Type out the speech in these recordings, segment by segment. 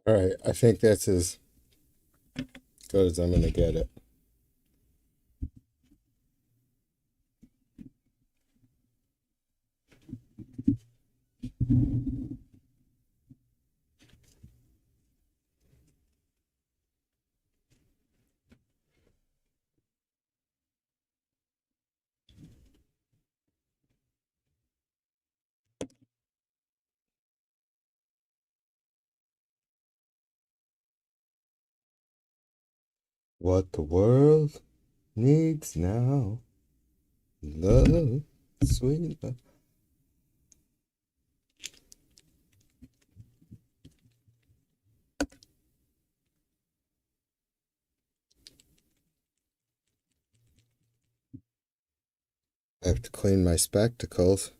All right, I think that's as good as I'm gonna get it. What the world needs now, love, sweet love. I have to clean my spectacles.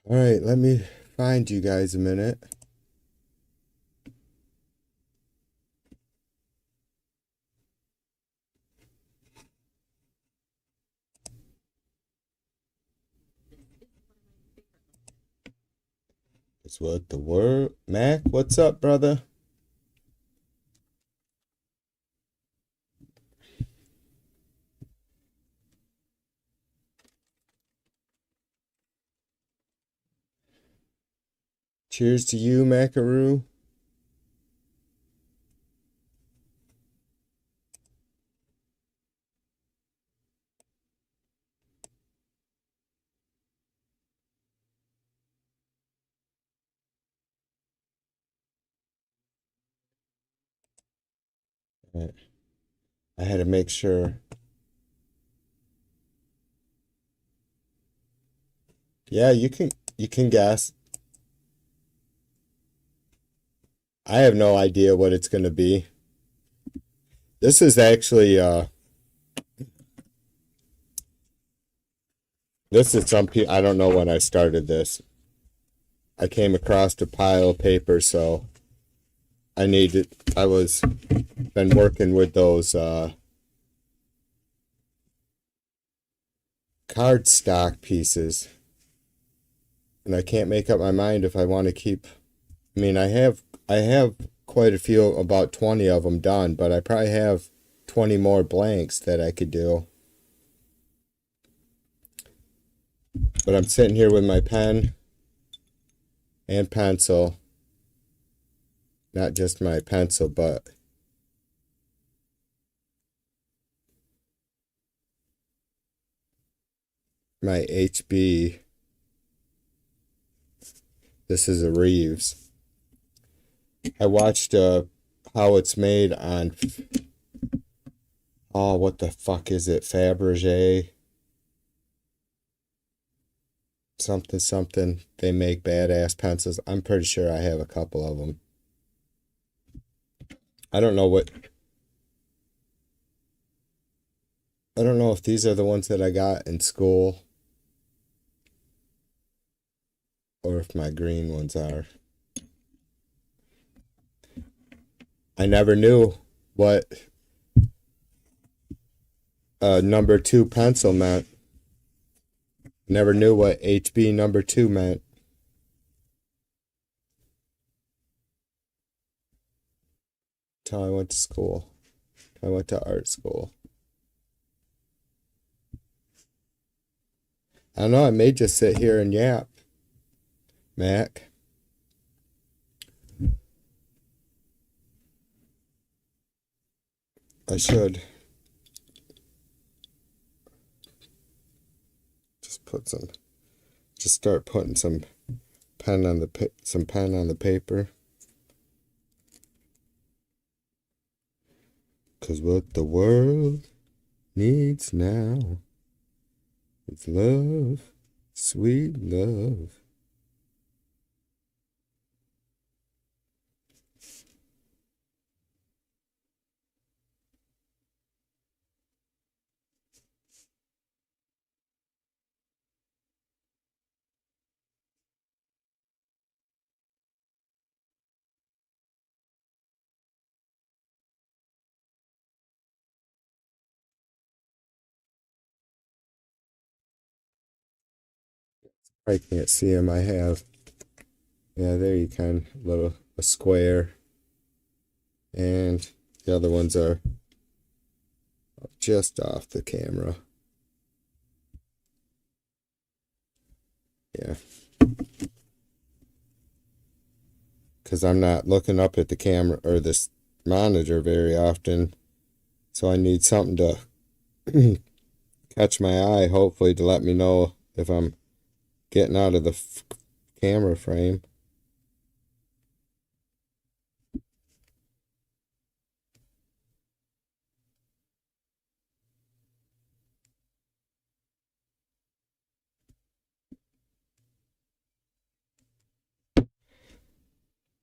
All right, let me find you guys a minute. It's what the world. Mac, what's up, brother? Cheers to you, Macaroo. All right, I had to make sure. Yeah, you can guess. I have no idea what it's gonna be. This is actually this is some people. I don't know when I started this. I came across a pile of paper, so I needed. I was been working with those card stock pieces, and I can't make up my mind if I want to keep. I mean, I have quite a few, about 20 of them done, but I probably have 20 more blanks that I could do. But I'm sitting here with my pen and pencil, not just my pencil, but my HB. This is a Reeves. I watched how it's made on, oh, what the fuck is it? Fabergé something something. They make badass pencils. I'm pretty sure I have a couple of them. I don't know what I don't know if these are the ones that I got in school or if my green ones are. I never knew what number two pencil meant. Never knew what HB number two meant till I went to school. I went to art school. I don't know, I may just sit here and yap, Mac. I should just put some, just start putting some pen on the paper. Cause what the world needs now is love, sweet love. I can't see them. I have, yeah, there you can, a square. And the other ones are just off the camera. Yeah. Because I'm not looking up at the camera or this monitor very often. So I need something to catch my eye, hopefully, to let me know if I'm getting out of the camera frame.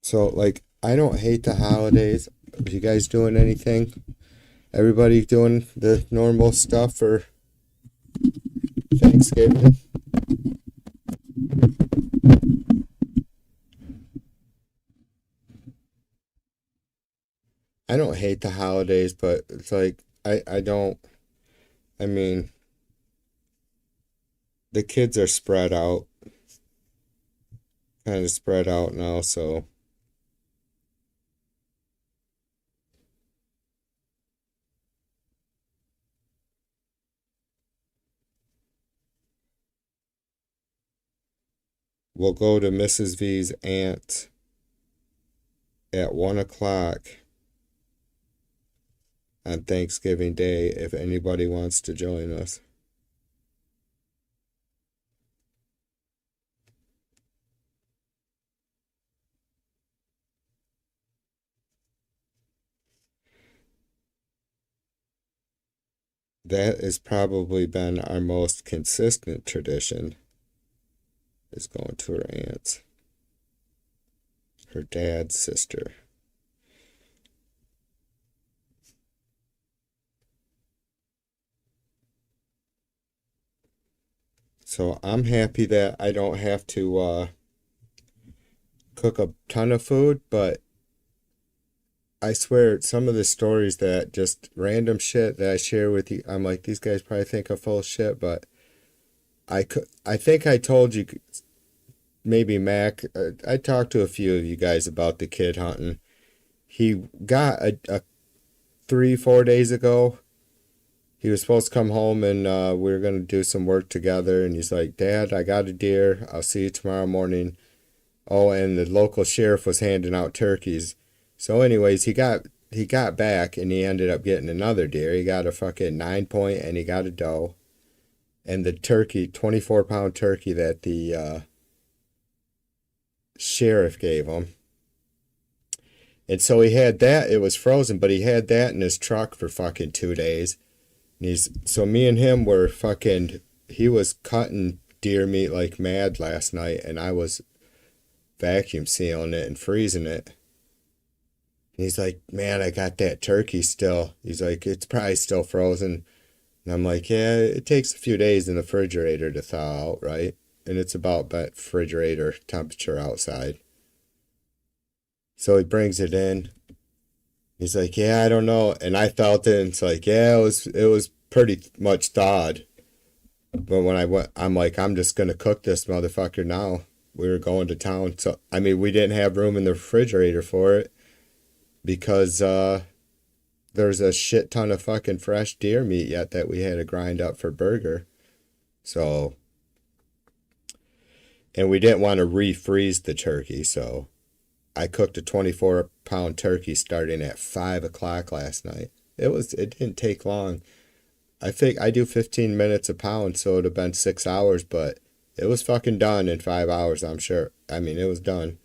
So, like, I don't hate the holidays. Are you guys doing anything? Everybody doing the normal stuff for Thanksgiving? I don't hate the holidays, but it's like, I don't, I mean, the kids are spread out, kind of spread out now, so we'll go to Mrs. V's aunt at 1 o'clock on Thanksgiving Day if anybody wants to join us. That has probably been our most consistent tradition, is going to her aunt's, her dad's sister. So I'm happy that I don't have to cook a ton of food, but I swear some of the stories that just random shit that I share with you, I'm like, these guys probably think I'm full of shit, but I think I told you, maybe Mac, I talked to a few of you guys about the kid hunting. He got a 3, 4 days ago. He was supposed to come home and we were going to do some work together. And he's like, Dad, I got a deer. I'll see you tomorrow morning. Oh, and the local sheriff was handing out turkeys. So, anyways, he got back and he ended up getting another deer. He got a fucking 9 point and he got a doe. And the turkey, 24-pound turkey that the sheriff gave him. And so he had that. It was frozen, but he had that in his truck for fucking 2 days. And so me and him were fucking, he was cutting deer meat like mad last night, and I was vacuum sealing it and freezing it. And he's like, man, I got that turkey still. He's like, it's probably still frozen. And I'm like, yeah, it takes a few days in the refrigerator to thaw out, right? And it's about that refrigerator temperature outside. So he brings it in. He's like, yeah, I don't know. And I felt it, and it's like, yeah, it was pretty much thawed. But when I went, I'm like, I'm just gonna cook this motherfucker now. We were going to town, so I mean, we didn't have room in the refrigerator for it because there's a shit ton of fucking fresh deer meat yet that we had to grind up for burger. So, and we didn't want to refreeze the turkey, so I cooked a 24-pound turkey starting at 5 o'clock last night. It didn't take long. I think I do 15 minutes a pound, so it'd have been 6 hours, but it was fucking done in 5 hours, I'm sure. I mean, it was done.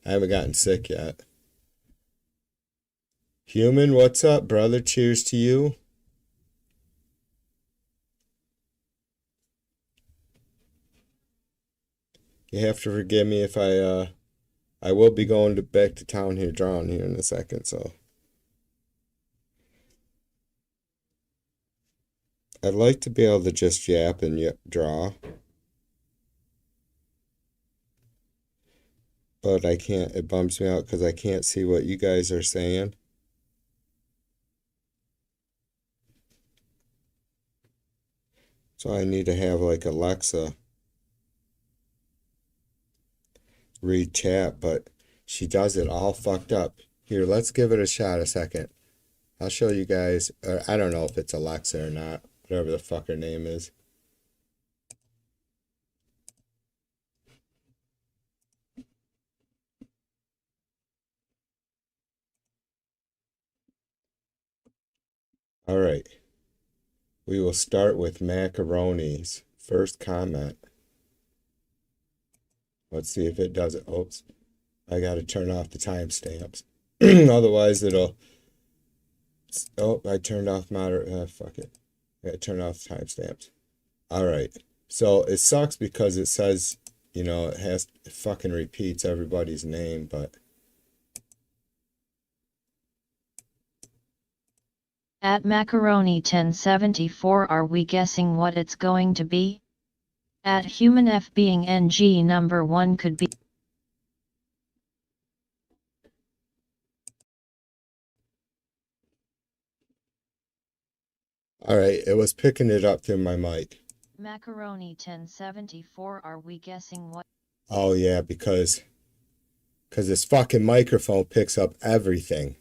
I haven't gotten sick yet. Human, what's up, brother? Cheers to you. You have to forgive me if I will be going back to town here, drawing here in a second, so. I'd like to be able to just yap and draw. But I can't, it bums me out because I can't see what you guys are saying. So I need to have like Alexa read chat, but she does it all fucked up. Here, let's give it a shot a second. I'll show you guys. I don't know if it's Alexa or not, whatever the fuck her name is. All right. We will start with macaroni's first comment. Let's see if it does it. Oops. I got to turn off the timestamps. Otherwise, it'll. Oh, I turned off fuck it. I got to turn off the timestamps. All right. So it sucks because it says, it fucking repeats everybody's name, but. At Macaroni 1074, are we guessing what it's going to be? At Human F being NG number 1 could be. All right, it was picking it up through my mic. Macaroni 1074, are we guessing what? Oh yeah, because this fucking microphone picks up everything.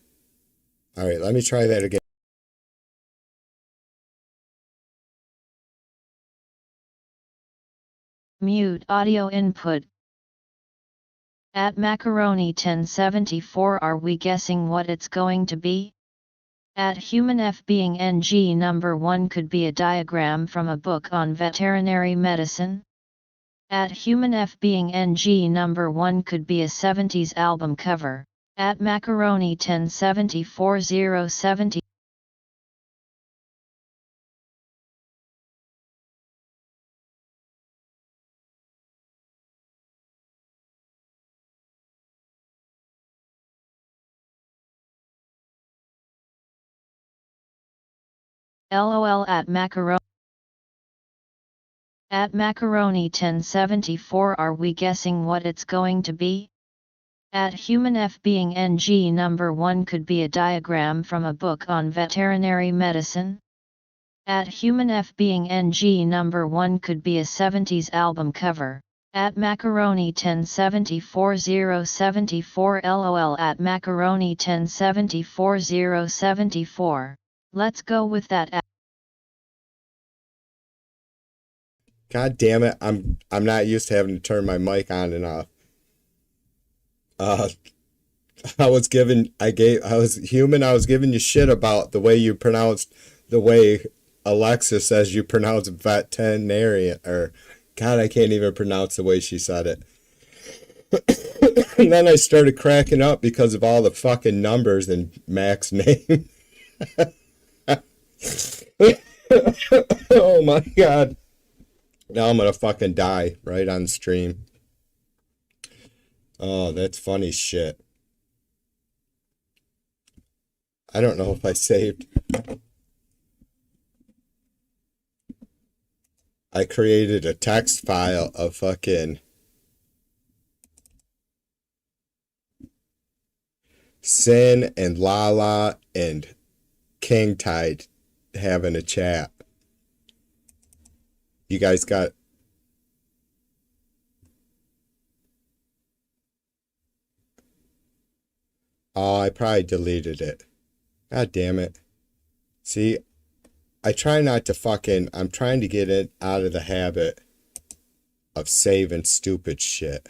All right, let me try that again. Mute audio input. At Macaroni 1074, are we guessing what it's going to be? At Human F being NG number 1 could be a diagram from a book on veterinary medicine. At Human F being NG number 1 could be a 70s album cover. At Macaroni 1074 070. LOL at Macaroni. At Macaroni 1074, are we guessing what it's going to be? At Human F being NG number 1 could be a diagram from a book on veterinary medicine. At Human F being NG number 1 could be a 70s album cover. At Macaroni 1074 074 LOL at Macaroni 1074 074. Let's go with that. God damn it! I'm not used to having to turn my mic on and off. I was giving you shit about the way you pronounced the way Alexa says you pronounce veterinarian, or God, I can't even pronounce the way she said it. And then I started cracking up because of all the fucking numbers in Mac's name. Oh my God. Now I'm gonna fucking die right on stream. Oh, that's funny shit. I don't know if I saved. I created a text file of fucking Sin and Lala and King Tide having a chat. You guys got. Oh, I probably deleted it. God damn it. See, I try not to fucking. I'm trying to get it out of the habit of saving stupid shit.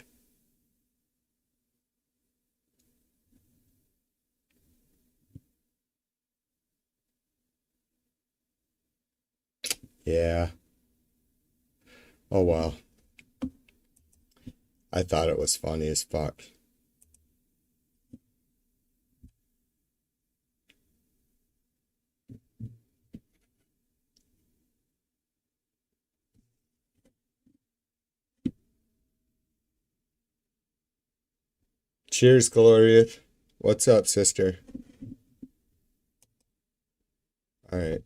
Yeah. Oh well. I thought it was funny as fuck. Cheers, Gloria. What's up, sister? All right.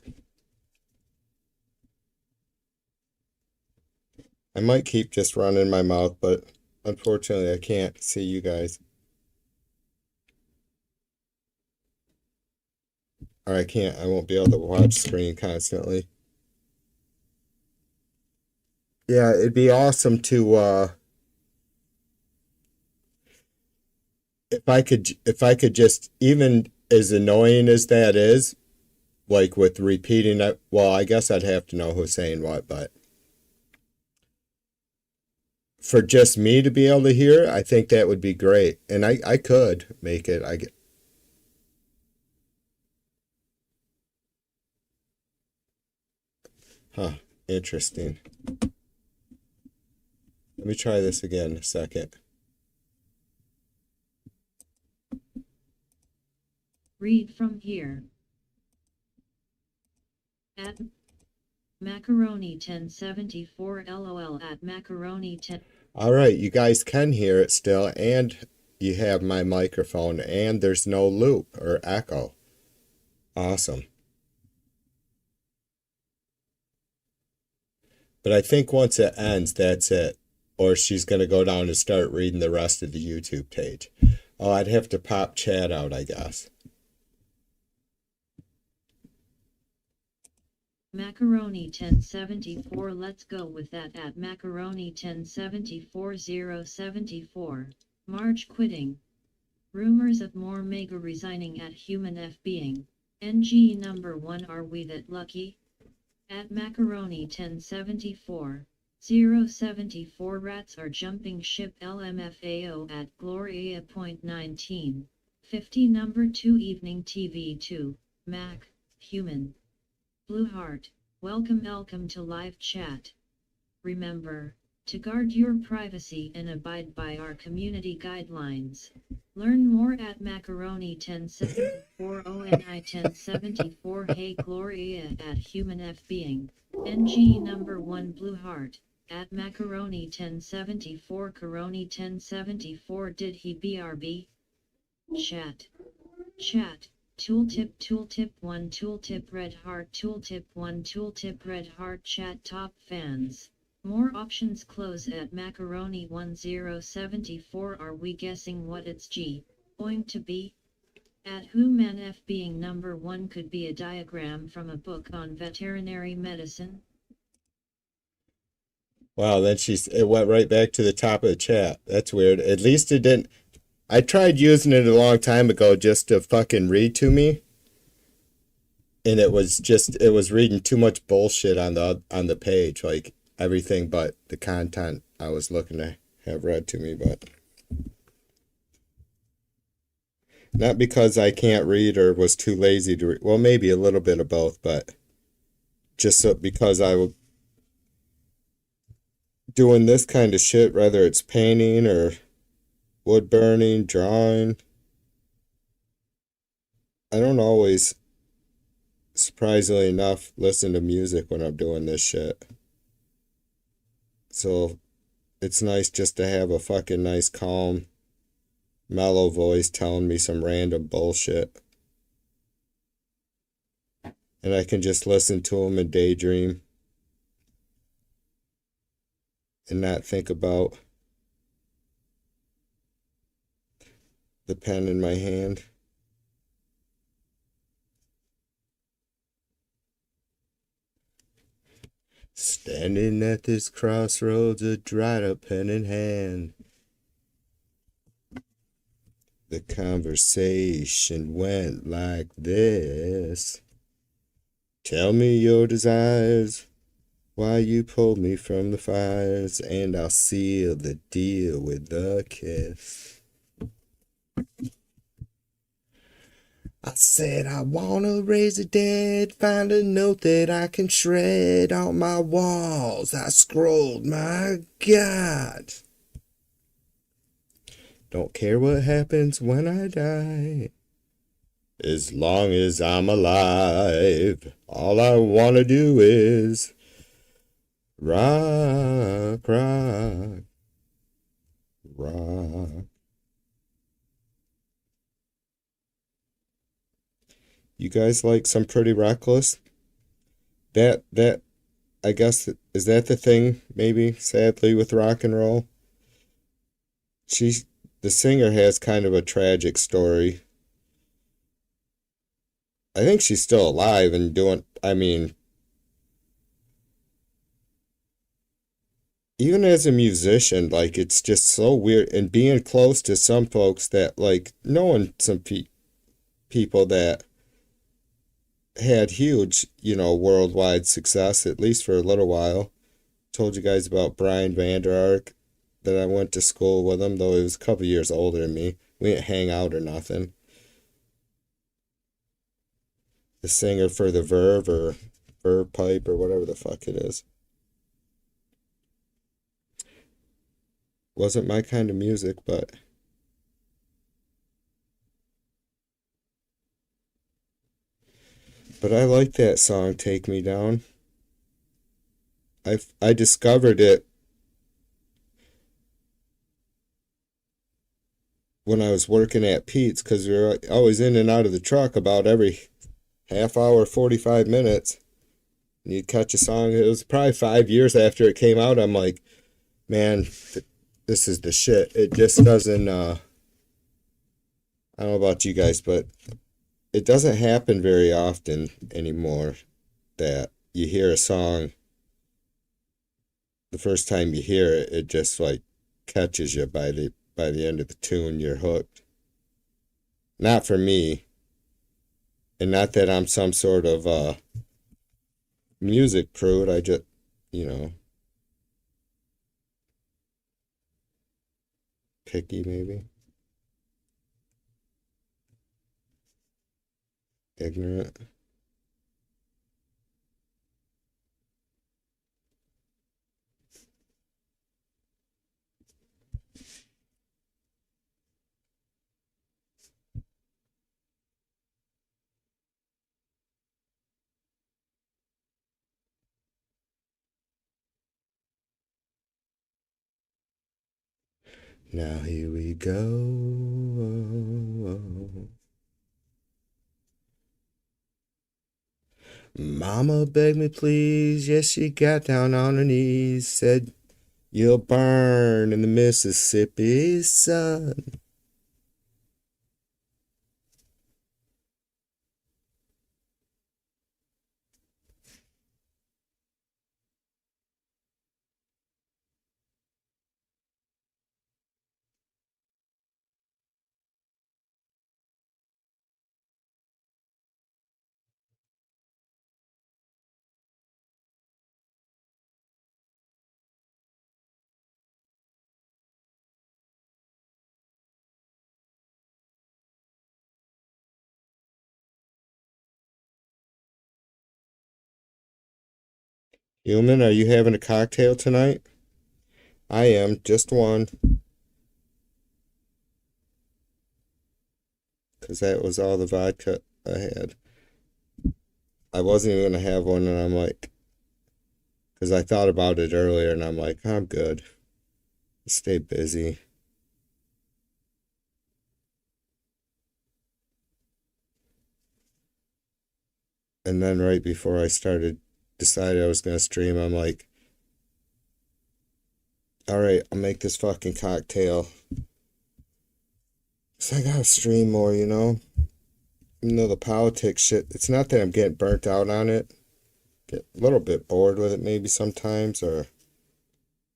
I might keep just running my mouth, but unfortunately I can't see you guys. Or I won't be able to watch screen constantly. Yeah, it'd be awesome to if I could just, even as annoying as that is, like with repeating it, well, I guess I'd have to know who's saying what, but for just me to be able to hear, I think that would be great. And I could make it. Huh, interesting. Let me try this again a second. Read from here. At Macaroni 1074 LOL at Macaroni 10. All right, you guys can hear it still, and you have my microphone, and there's no loop or echo. Awesome. But I think once it ends, that's it. Or she's going to go down and start reading the rest of the YouTube page. Oh, I'd have to pop chat out, I guess. Macaroni 1074. Let's go with that at Macaroni 1074 Marge quitting. Rumors of more mega resigning at Human F being. NG number 1. Are we that lucky? At Macaroni 1074 074. Rats are jumping ship LMFAO at Gloria.19 50 number 2 Evening TV 2 Mac Human Blue Heart, welcome to live chat. Remember, to guard your privacy and abide by our community guidelines. Learn more at Macaroni 1074 ONI 1074. Hey Gloria at Human F Being, NG number 1 Blue Heart, at Macaroni 1074 Caroni 1074. Did he BRB? Chat. Tooltip 1 Tooltip Red Heart Tooltip 1 Tooltip Red Heart Chat Top Fans. More options close at Macaroni 1074. Are we guessing what it's going to be? At Human F Being number 1 could be a diagram from a book on veterinary medicine. Wow, then it went right back to the top of the chat. That's weird. At least it didn't. I tried using it a long time ago just to fucking read to me. And it was reading too much bullshit on the page, like everything but the content I was looking to have read to me, but not because I can't read or was too lazy to read. Well, maybe a little bit of both, but just because I was doing this kind of shit, whether it's painting or wood burning, drawing, I don't always, surprisingly enough, listen to music when I'm doing this shit. So it's nice just to have a fucking nice, calm, mellow voice telling me some random bullshit. And I can just listen to them and daydream and not think about the pen in my hand. Standing at this crossroads, a dried up pen in hand. The conversation went like this. Tell me your desires, why you pulled me from the fires, and I'll seal the deal with a kiss. I said I wanna raise the dead, find a note that I can shred on my walls. I scrolled, my God. Don't care what happens when I die, as long as I'm alive. All I wanna do is rock, rock, rock. You guys like some Pretty Reckless? That I guess, is that the thing, maybe, sadly, with rock and roll? The singer has kind of a tragic story. I think she's still alive and doing, I mean, even as a musician, like it's just so weird. And being close to some folks that like knowing some people that had huge, worldwide success, at least for a little while. Told you guys about Brian Vander Ark, that I went to school with him, though he was a couple years older than me. We didn't hang out or nothing. The singer for the Verve or Verve Pipe or whatever the fuck it is. Wasn't my kind of music, but I like that song, Take Me Down. I discovered it when I was working at Pete's because we were always in and out of the truck about every half hour, 45 minutes. And you'd catch a song. It was probably 5 years after it came out. I'm like, man, this is the shit. It just doesn't, I don't know about you guys, but it doesn't happen very often anymore that you hear a song, the first time you hear it, it just like catches you by the end of the tune, you're hooked. Not for me, and not that I'm some sort of music prude. I just, you know, picky maybe, ignorant. Now here we go. Mama begged me please, yes she got down on her knees, said you'll burn in the Mississippi sun. Human, are you having a cocktail tonight? I am, just one, because that was all the vodka I had. I wasn't even gonna have one, and I'm like, because I thought about it earlier, and I'm like, I'm good. Stay busy. And then right before I decided I was gonna stream, I'm like, all right, I'll make this fucking cocktail. So I gotta stream more, Even though the politics shit, it's not that I'm getting burnt out on it. Get a little bit bored with it maybe sometimes, or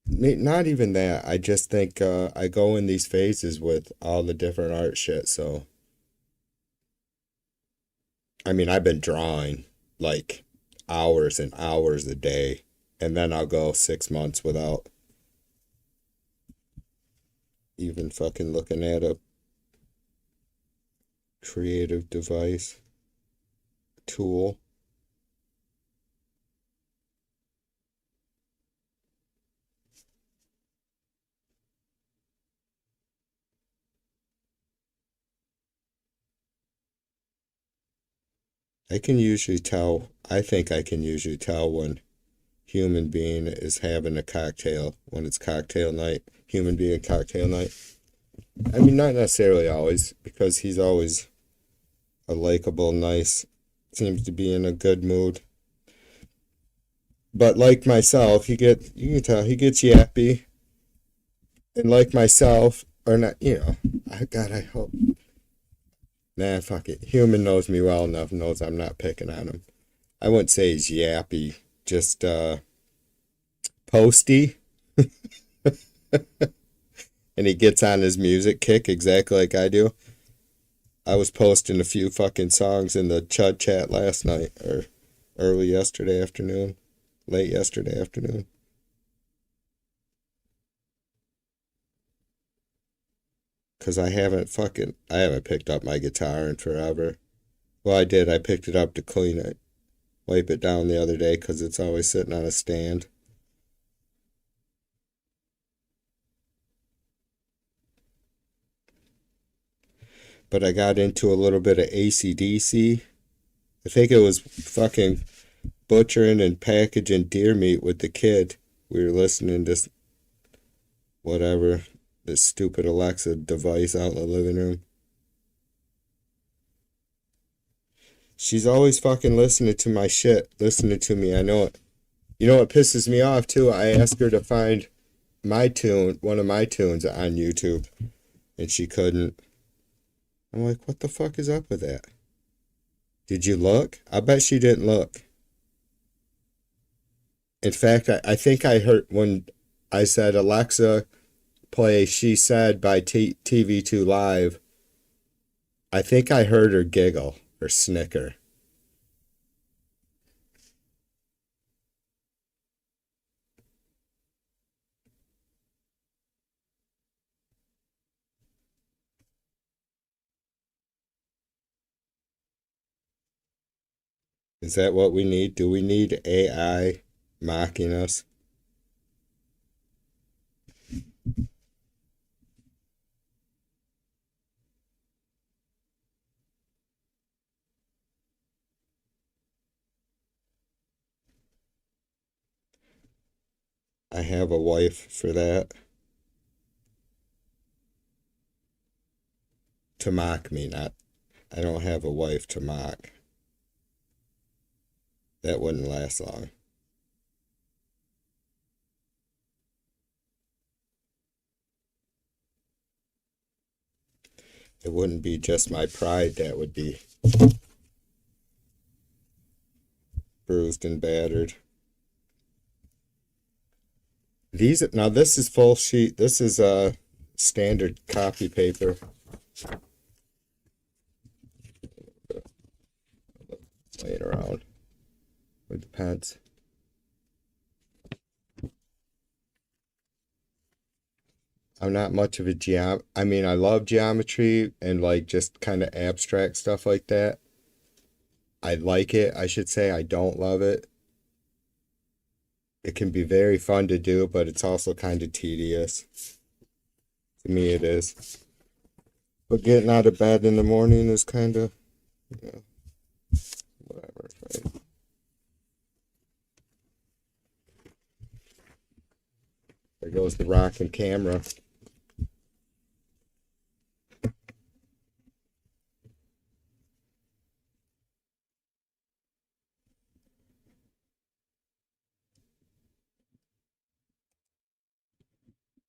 not even that. I just think I go in these phases with all the different art shit. So, I mean, I've been drawing like hours and hours a day, and then I'll go 6 months without even fucking looking at a creative device tool. I think I can usually tell when human being is having a cocktail, when it's cocktail night, human being cocktail night. I mean, not necessarily always, because he's always a likable, nice, seems to be in a good mood. But like myself, you can tell he gets yappy, and like myself, or not, I hope. Nah, fuck it. Human knows me well enough, knows I'm not picking on him. I wouldn't say he's yappy, just posty. And he gets on his music kick exactly like I do. I was posting a few fucking songs in the Chud chat last night, or early yesterday afternoon, late yesterday afternoon. Cause I haven't picked up my guitar in forever. Well, I did. I picked it up to clean it, wipe it down the other day, cause it's always sitting on a stand. But I got into a little bit of AC/DC. I think it was fucking butchering and packaging deer meat with the kid. We were listening to whatever, this stupid Alexa device out in the living room. She's always fucking listening to my shit, listening to me. I know it. You know what pisses me off too? I asked her to find my tune, one of my tunes on YouTube, and she couldn't. I'm like, what the fuck is up with that? Did you look? I bet she didn't look. In fact, I think I heard when I said, Alexa, play She Said by TV2 Live. I think I heard her giggle or snicker. Is that what we need? Do we need AI mocking us? I have a wife for that. To mock me, not. I don't have a wife to mock. That wouldn't last long. It wouldn't be just my pride that would be bruised and battered. Now this is full sheet. This is standard copy paper. Laying around with the pens. I'm not much of a I mean, I love geometry and like just kind of abstract stuff like that. I like it. I should say I don't love it. It can be very fun to do, but it's also kind of tedious. To me, it is. But getting out of bed in the morning is kind of, you know, whatever. Right? There goes the rocking camera.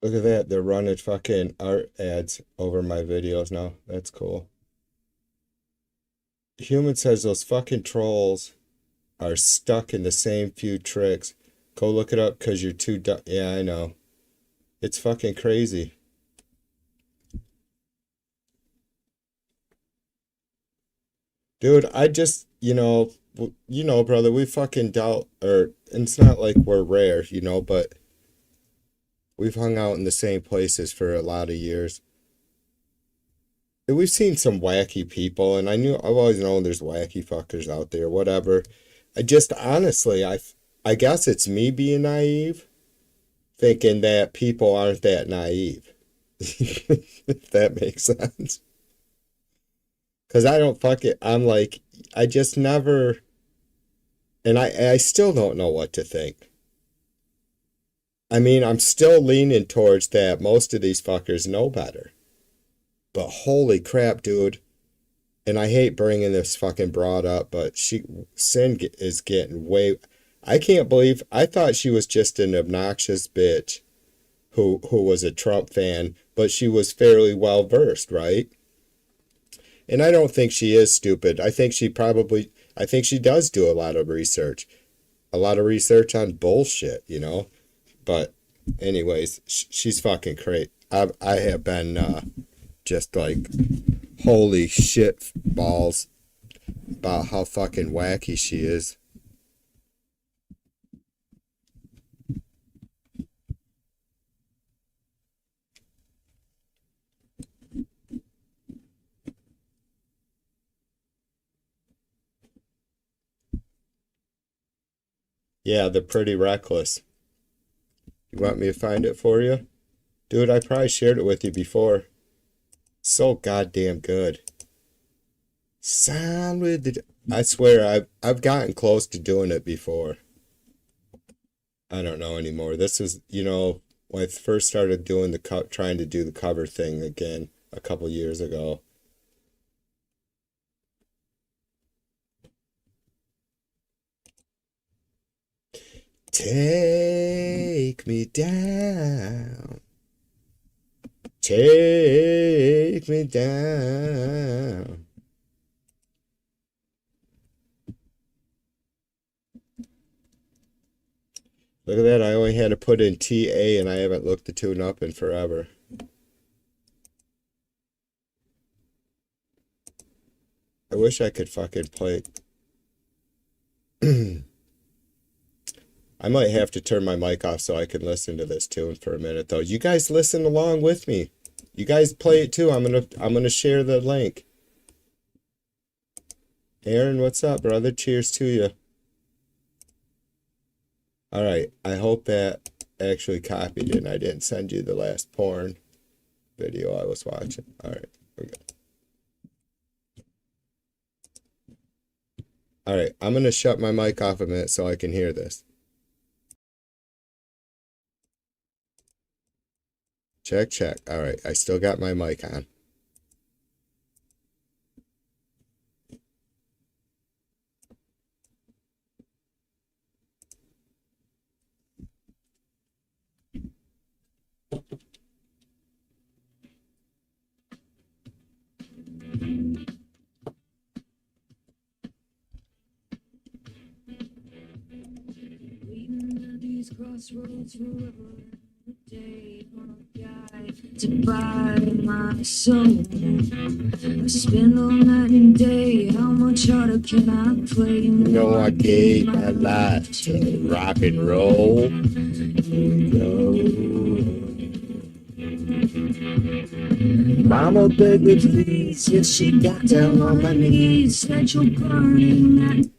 Look at that. They're running fucking art ads over my videos now. That's cool. Human says those fucking trolls are stuck in the same few tricks. Go look it up because you're too dumb. Yeah, I know. It's fucking crazy. Dude, I just, brother, we fucking doubt, or it's not like we're rare, but we've hung out in the same places for a lot of years. And we've seen some wacky people, and I've always known there's wacky fuckers out there, whatever. I just, honestly, I guess it's me being naive, thinking that people aren't that naive. If that makes sense. Because I don't fuck it. I'm like, I just never, and I still don't know what to think. I mean, I'm still leaning towards that most of these fuckers know better. But holy crap, dude. And I hate bringing this fucking broad up, but Sin is getting way. I can't believe, I thought she was just an obnoxious bitch who was a Trump fan, but she was fairly well versed, right? And I don't think she is stupid. I think she does do a lot of research on bullshit, But Anyways, she's fucking great. I have been just like, holy shit balls about how fucking wacky she is. Yeah, they're pretty reckless. You want me to find it for you? Dude, I probably shared it with you before. So goddamn good. Sound with the... I swear, I've gotten close to doing it before. I don't know anymore. This is, when I first started doing trying to do the cover thing again a couple years ago. Take me down. Take me down. Look at that. I only had to put in TA and I haven't looked the tune up in forever. I wish I could fucking play. I might have to turn my mic off so I can listen to this tune for a minute though. You guys listen along with me. You guys play it too. I'm gonna share the link. Aaron, what's up, brother? Cheers to you. Alright, I hope that actually copied it and I didn't send you the last porn video I was watching. Alright, we go. Alright, I'm gonna shut my mic off a minute so I can hear this. Check, check. Alright, I still got my mic on. Crossroads forever day to buy my soul. I spend all night and day. How much harder can I play? You know I gave my life to rock and roll. Mama begged me please, yes she got down on my knees. Said you're burning that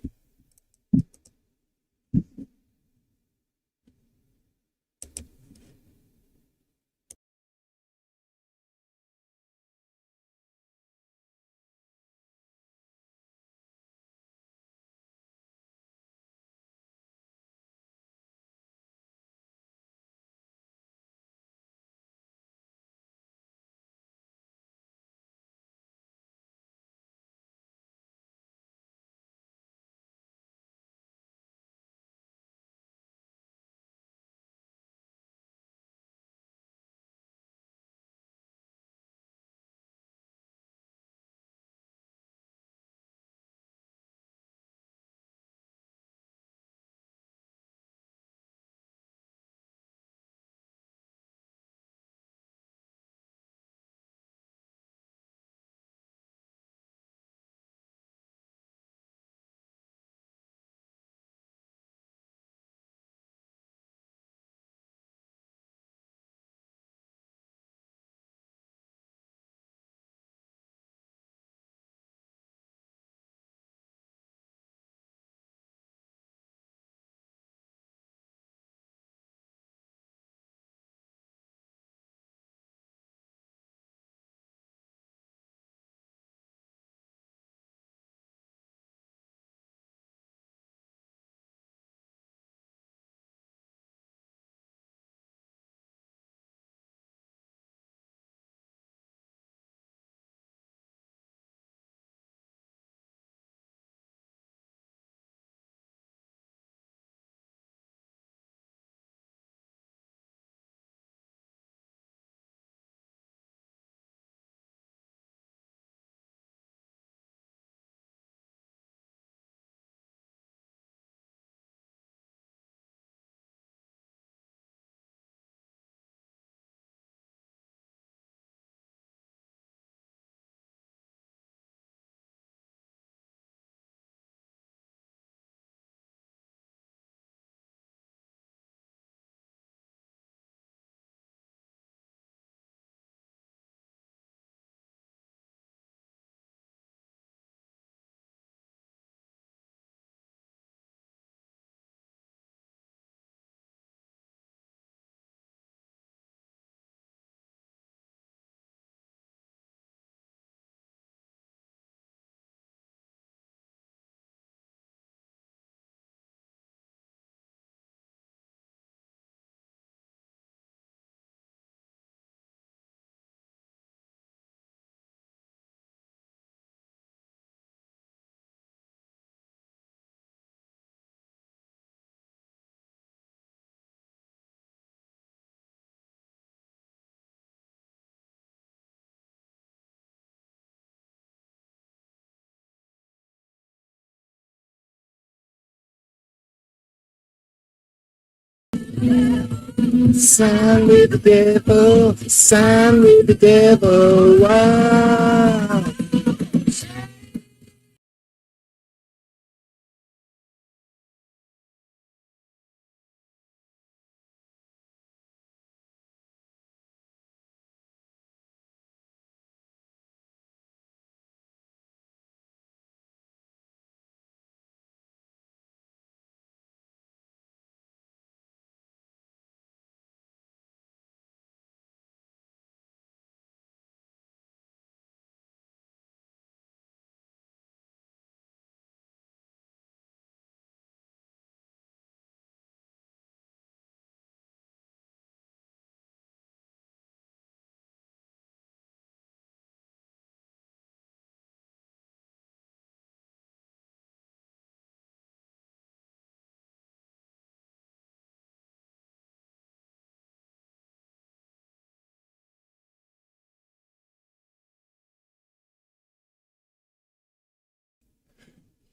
Sign with the devil, sign with the devil, wow.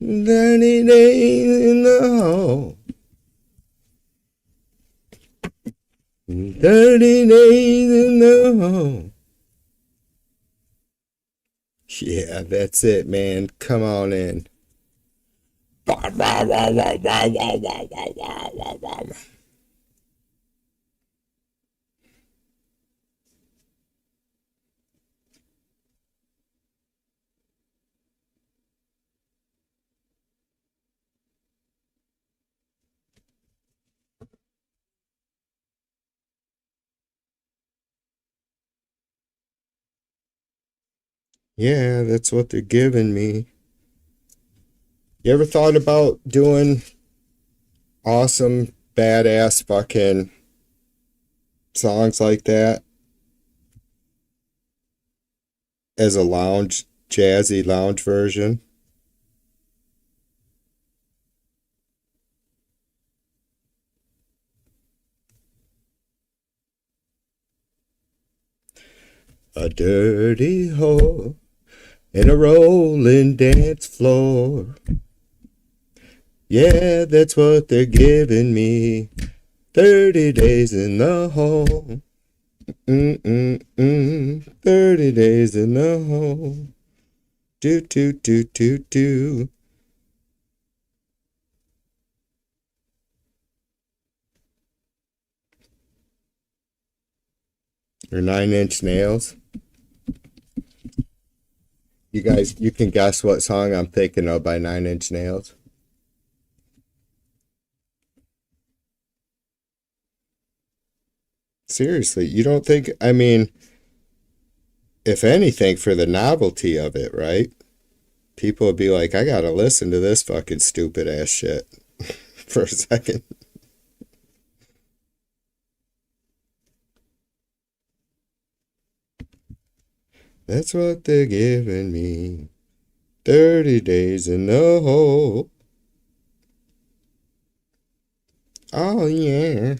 Dirty days in the hole. Dirty days in the hole. Yeah, that's it, man. Come on in. Yeah, that's what they're giving me. You ever thought about doing awesome, badass fucking songs like that as a lounge, jazzy lounge version? A dirty hole in a rolling dance floor. Yeah, that's what they're giving me. 30 days in the hole. 30 days in the hole. Do, do, do, do, do. Or 9 Inch Nails. You guys, you can guess what song I'm thinking of by 9 Inch Nails. Seriously, you don't think, I mean, if anything, for the novelty of it, right? People would be like, I gotta listen to this fucking stupid ass shit for a second. That's what they're giving me. 30 days in the hole. Oh, yeah.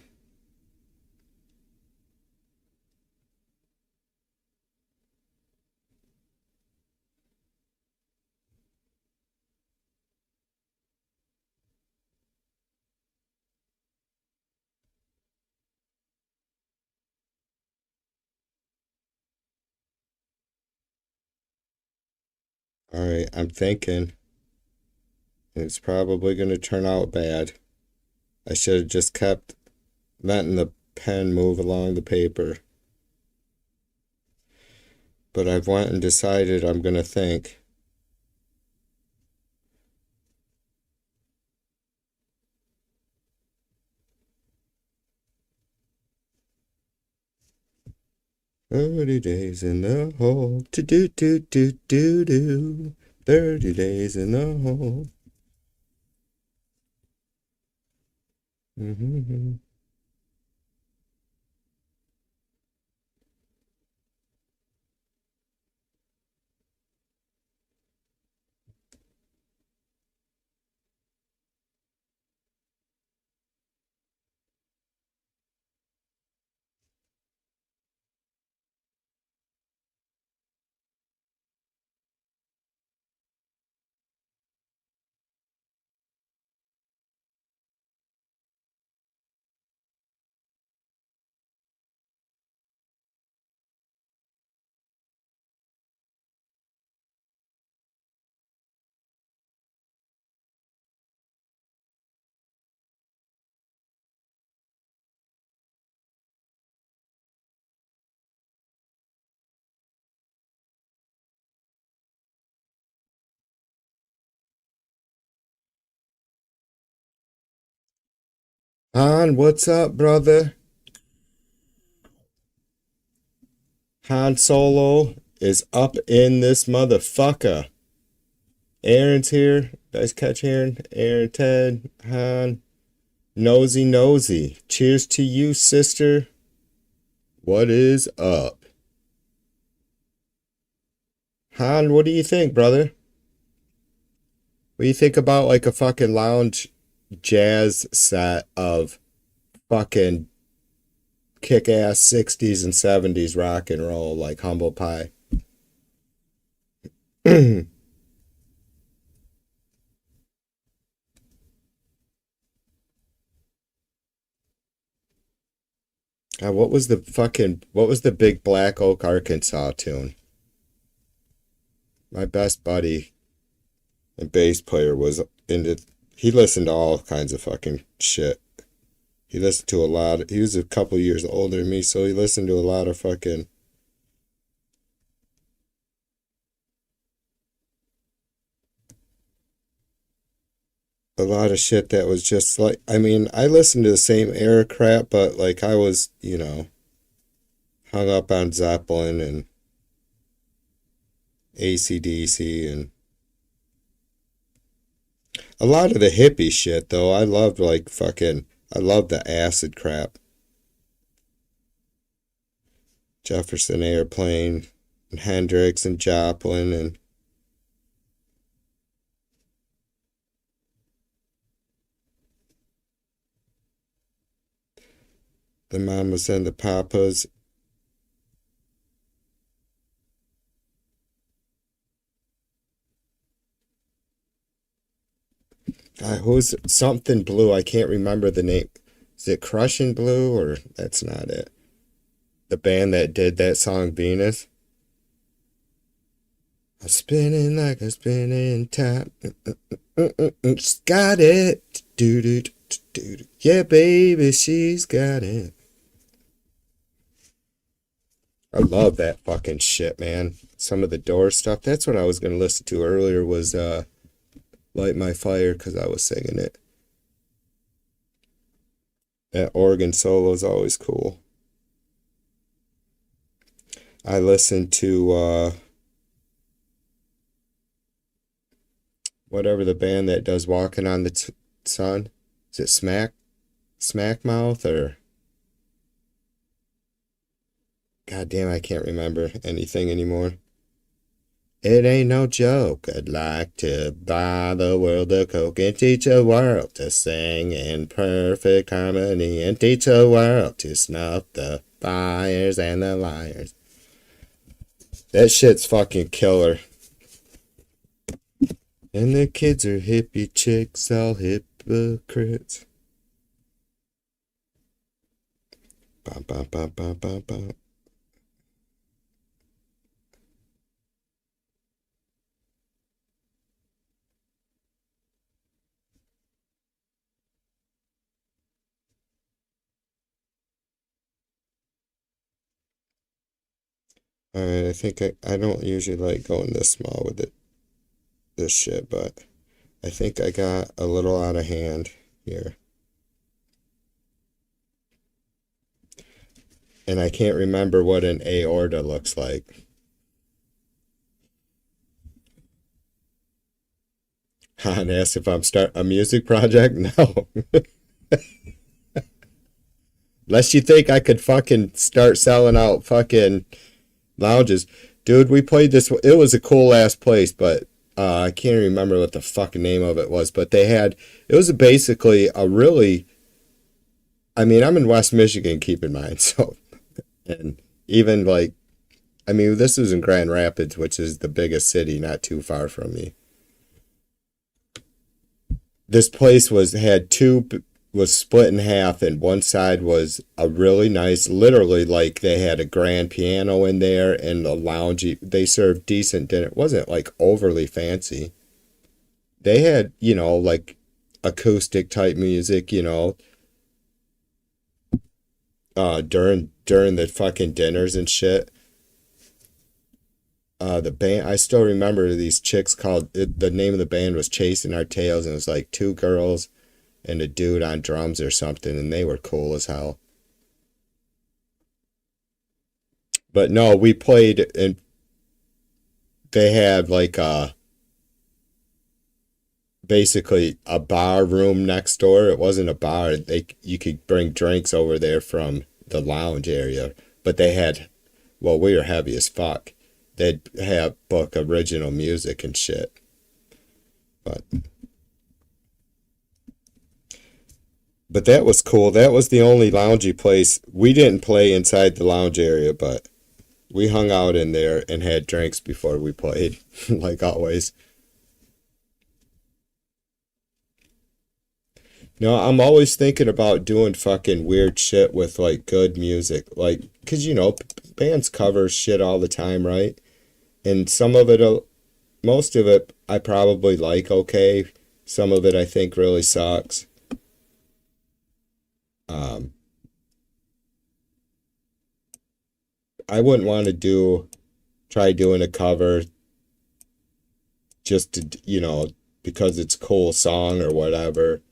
All right, I'm thinking it's probably going to turn out bad. I should have just kept letting the pen move along the paper. But I've went and decided I'm going to think. "30 days in the hole. To do, do, do, do, do. 30 days in the hole." Mm-hmm. Han, what's up, brother? Han Solo is up in this motherfucker. Aaron's here. Nice catch, Aaron. Aaron, Ted, Han. Nosy, nosy. Cheers to you, sister. What is up? Han, what do you think, brother? What do you think about like a fucking lounge jazz set of fucking kick-ass 60s and 70s rock and roll like Humble Pie? what was the big Black Oak, Arkansas tune? My best buddy and bass player was into, he listened to all kinds of fucking shit. He listened to a lot, he was a couple years older than me, so he listened to a lot of fucking, a lot of shit that was just like, I mean, I listened to the same era crap, but like I was, hung up on Zeppelin and AC/DC and a lot of the hippie shit though. I loved like fucking, I loved the acid crap. Jefferson Airplane and Hendrix and Joplin and the Mamas and the Papas. Who's something blue? I can't remember the name. Is it Crushing Blue or that's not it? The band that did that song Venus. I'm spinning like a spinning top. She's got it. Do. Yeah, baby, she's got it. I love that fucking shit, man. Some of the Doors stuff. That's what I was gonna listen to earlier was Light My Fire because I was singing it. That organ solo is always cool. I listened to whatever the band that does Walking on the Sun. Is it Smack Mouth or God damn, I can't remember anything anymore. It ain't no joke. I'd like to buy the world a Coke and teach a world to sing in perfect harmony and teach a world to snuff the fires and the liars. That shit's fucking killer. And the kids are hippie chicks, all hypocrites. Bum, bum, bum, bum, bum, bum. Alright, I think I don't usually like going this small with this shit, but I think I got a little out of hand here. And I can't remember what an aorta looks like. Han asked if I'm start a music project? No. Unless you think I could fucking start selling out fucking lounges. Dude, we played this. It was a cool ass place, but I can't remember what the fucking name of it was. But it was basically a really, I mean, I'm in West Michigan, keep in mind. So, and even like, I mean, this was in Grand Rapids, which is the biggest city not too far from me. This place was split in half, and one side was a really nice, literally like they had a grand piano in there and a lounge. They served decent dinner. It wasn't like overly fancy. They had, like acoustic type music, during the fucking dinners and shit. The band, I still remember these chicks the name of the band was Chasing Our Tails, and it was like two girls and a dude on drums or something, and they were cool as hell. But no, we played, and they had like basically a bar room next door. It wasn't a bar. You could bring drinks over there from the lounge area, but they had, well, we were heavy as fuck. They'd have book original music and shit. But that was cool. That was the only loungy place. We didn't play inside the lounge area, but we hung out in there and had drinks before we played, like always. No, I'm always thinking about doing fucking weird shit with like good music. Like, cause bands cover shit all the time, right? And some of it, most of it, I probably like okay. Some of it I think really sucks. I wouldn't want to try doing a cover just to, because it's a cool song or whatever.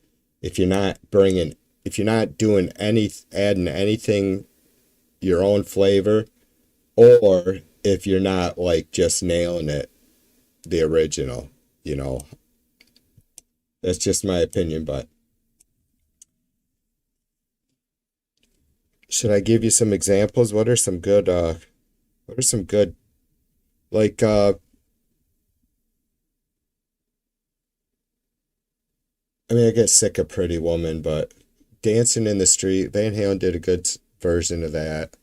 If you're not doing adding anything, your own flavor, or if you're not like just nailing it, the original, that's just my opinion, but should I give you some examples? What are some good, like, I mean, I get sick of Pretty Woman, but Dancing in the Street, Van Halen did a good version of that.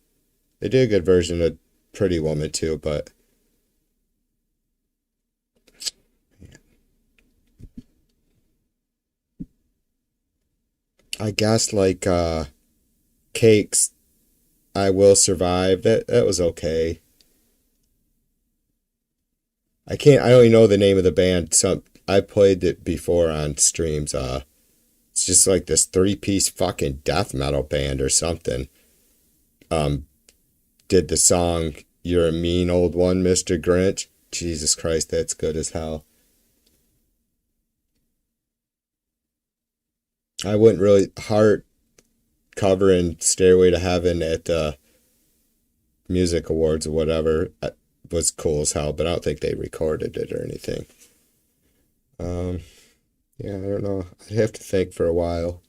They did a good version of Pretty Woman too, but I guess like Cakes, I Will Survive. That was okay. I don't even know the name of the band. I played it before on streams. It's just like this 3-piece fucking death metal band or something. Did the song "You're a Mean Old One, Mr. Grinch." Jesus Christ, that's good as hell. I wouldn't really heart covering "Stairway to Heaven" at the music awards or whatever. Was cool as hell, but I don't think they recorded it or anything. Yeah, I don't know. I'd have to think for a while.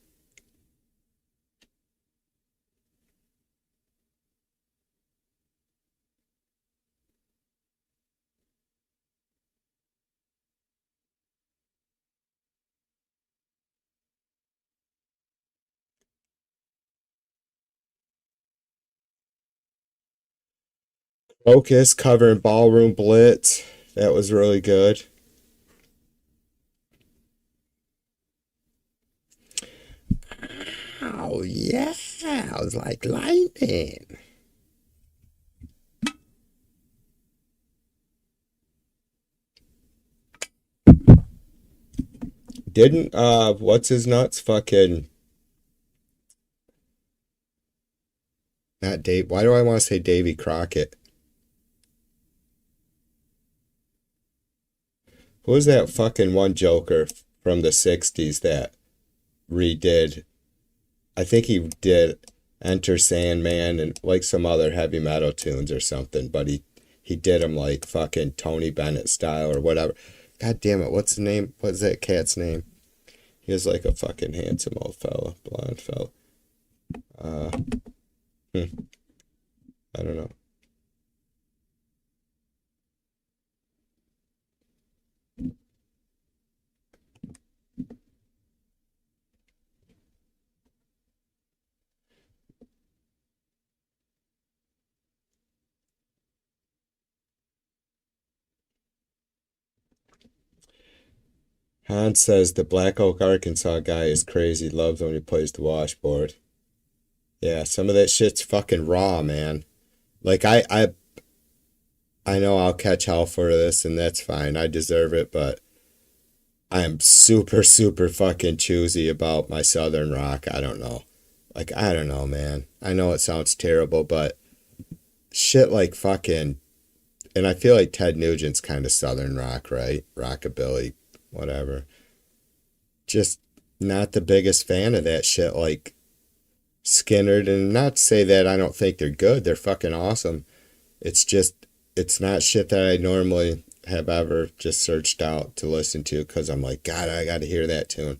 Focus covering Ballroom Blitz. That was really good. Oh yeah, I was like lightning. Didn't what's his nuts fucking not Dave? Why do I want to say Davy Crockett? Who was that fucking one Joker from the '60s that redid? I think he did Enter Sandman and like some other heavy metal tunes or something, but he did them like fucking Tony Bennett style or whatever. God damn it, what's the name? What's that cat's name? He was like a fucking handsome old fella, blonde fella. Uh, I don't know. Hans says the Black Oak, Arkansas guy is crazy. Loves when he plays the washboard. Yeah, some of that shit's fucking raw, man. Like I know I'll catch hell for this, and that's fine. I deserve it, but I am super, super fucking choosy about my Southern rock. I don't know. Like, I don't know, man. I know it sounds terrible, but shit like fucking, and I feel like Ted Nugent's kind of Southern rock, right? Rockabilly, whatever. Just not the biggest fan of that shit, like Skynyrd, and not to say that I don't think they're good. They're fucking awesome. It's just, it's not shit that I normally have ever just searched out to listen to because I'm like, God, I got to hear that tune.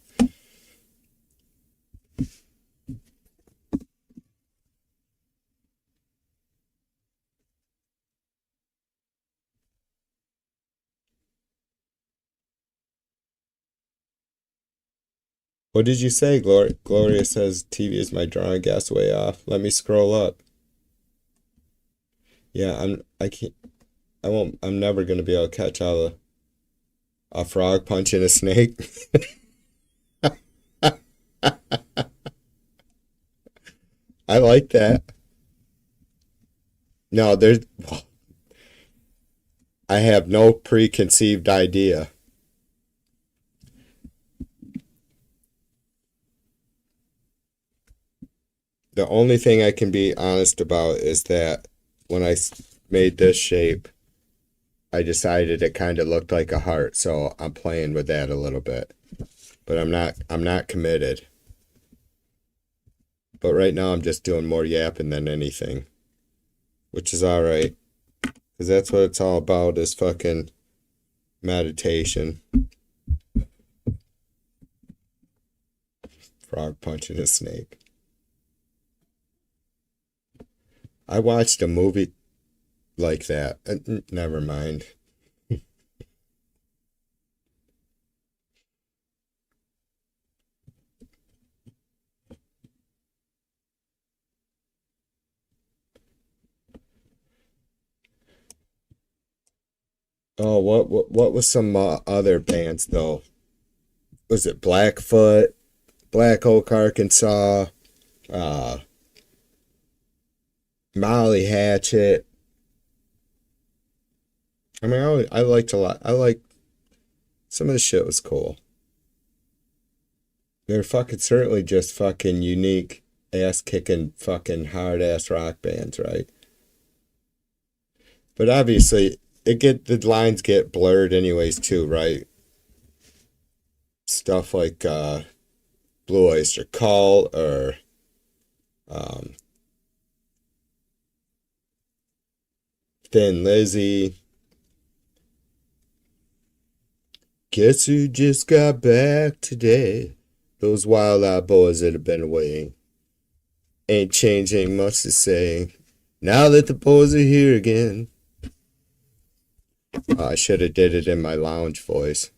What did you say, Gloria? Gloria says TV is my drawing gas way off. Let me scroll up. Yeah, I can't, I won't, I'm never gonna be able to catch a frog punching a snake. I like that. No, there's, I have no preconceived idea. The only thing I can be honest about is that when I made this shape, I decided it kind of looked like a heart, so I'm playing with that a little bit. But I'm not committed. But right now I'm just doing more yapping than anything, which is all right, because that's what it's all about, is fucking meditation. Frog punching a snake. I watched a movie like that. Never mind. Oh, what was some other bands though? Was it Blackfoot, Black Oak, Arkansas, uh, Molly Hatchet? I mean, I liked a lot. I like some of the shit was cool. They're fucking certainly just fucking unique, ass kicking, fucking hard ass rock bands, right? But obviously, the lines get blurred anyways too, right? Stuff like Blue Oyster Cult or um, Thin Lizzy. Guess who just got back today? Those Wild Out Boys that have been away. Ain't changing much to say. Now that the boys are here again. I should have did it in my lounge voice.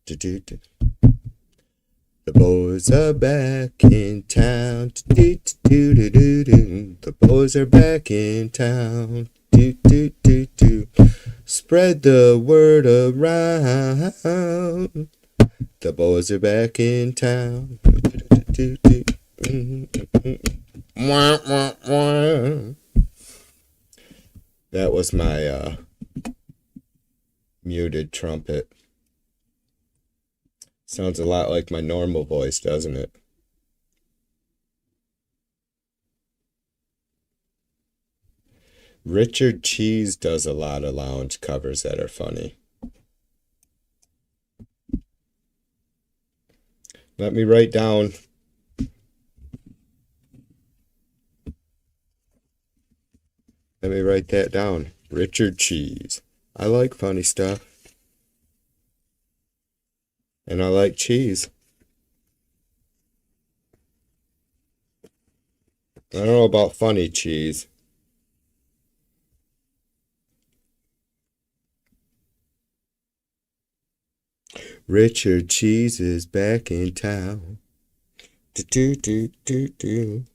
The boys are back in town. The boys are back in town. Spread the word around. The boys are back in town. That was my muted trumpet. Sounds a lot like my normal voice, doesn't it? Richard Cheese does a lot of lounge covers that are funny. Let me write down. Let me write that down. Richard Cheese. I like funny stuff. And I like cheese. I don't know about funny cheese. Richard Cheese is back in town. Do do do do.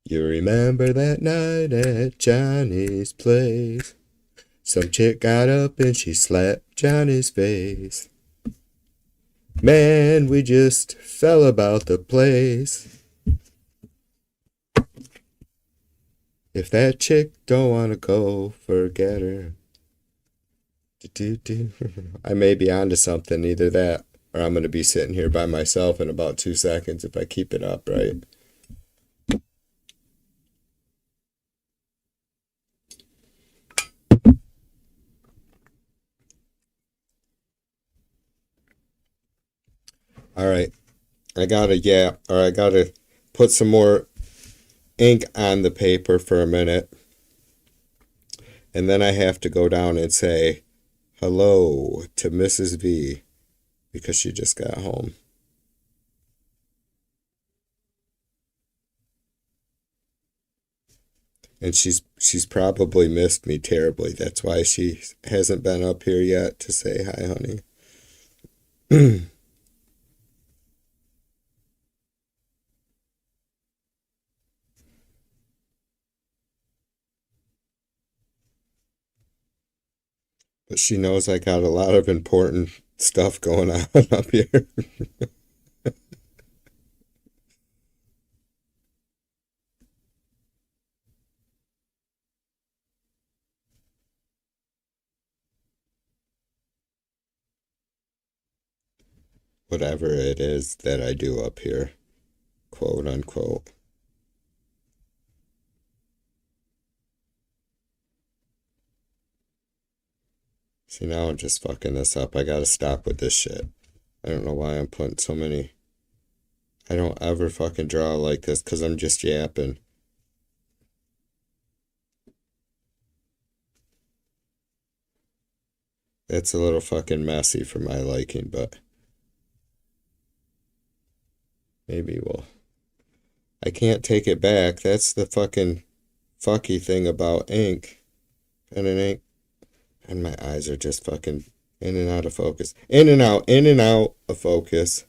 You remember that night at Johnny's place? Some chick got up and she slapped Johnny's face. Man, we just fell about the place. If that chick don't wanna go, forget her. I may be onto something, either that or I'm going to be sitting here by myself in about 2 seconds if I keep it up, right? All right. I gotta put some more ink on the paper for a minute. And then I have to go down and say hello to Mrs. V because she just got home. And she's probably missed me terribly. That's why she hasn't been up here yet to say hi, honey. But she knows I got a lot of important stuff going on up here. Whatever it is that I do up here, quote unquote. See, now I'm just fucking this up. I gotta stop with this shit. I don't know why I'm putting so many. I don't ever fucking draw like this because I'm just yapping. It's a little fucking messy for my liking, but maybe we'll. I can't take it back. That's the fucking fucky thing about ink. Pen and ink. And my eyes are just fucking in and out of focus. In and out of focus.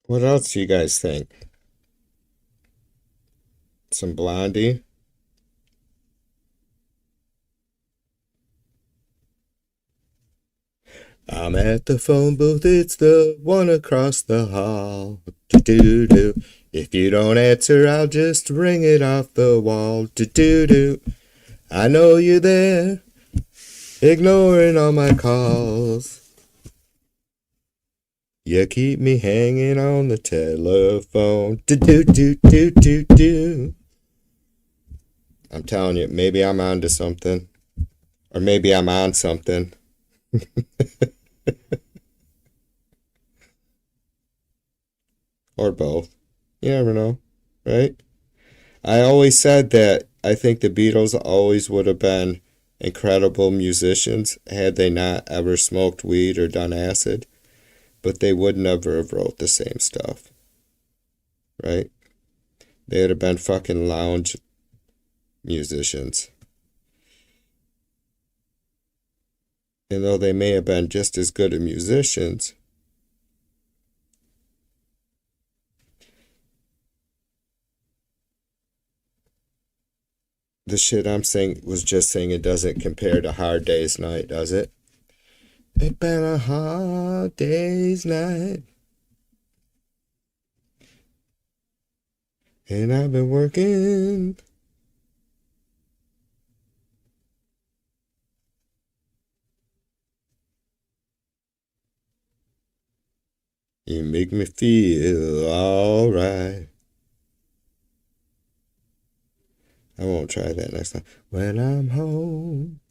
What else do you guys think? Some Blondie? I'm at the phone booth, it's the one across the hall. Do-do-do. If you don't answer, I'll just ring it off the wall. Do-do-do. I know you're there, ignoring all my calls. You keep me hanging on the telephone. Do-do-do-do-do-do. I'm telling you, maybe I'm onto something. Or maybe I'm on something. Or both. You never know, right? I always said that I think the Beatles always would have been incredible musicians had they not ever smoked weed or done acid, but they would never have wrote the same stuff, right? They would have been fucking lounge musicians. And though they may have been just as good as musicians, the shit I'm saying was just saying it doesn't compare to Hard Day's Night, does it? It's been a hard day's night, and I've been working. You make me feel alright. I won't try that next time. When I'm home.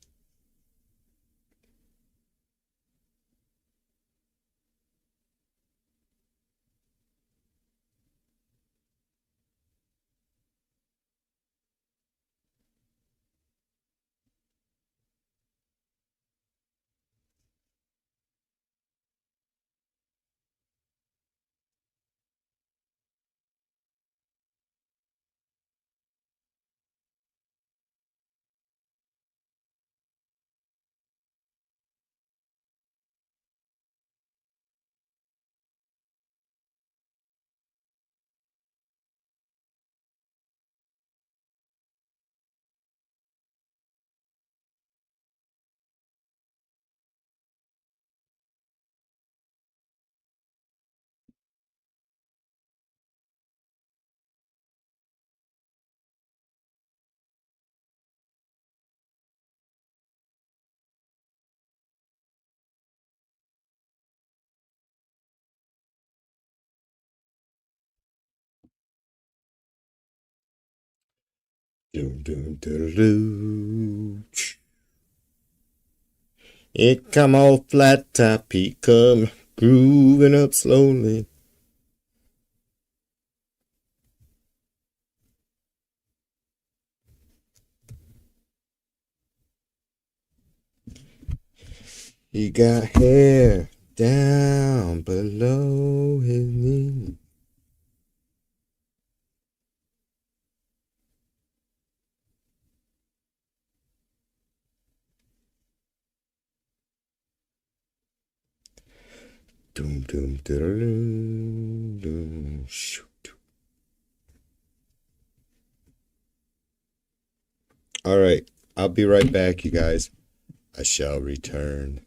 Dum, dum, dum, dum. It come all flat top, he come grooving up slowly. He got hair down below his knee. Doom, doom, doom, doom, shoot. All right, I'll be right back, you guys. I shall return.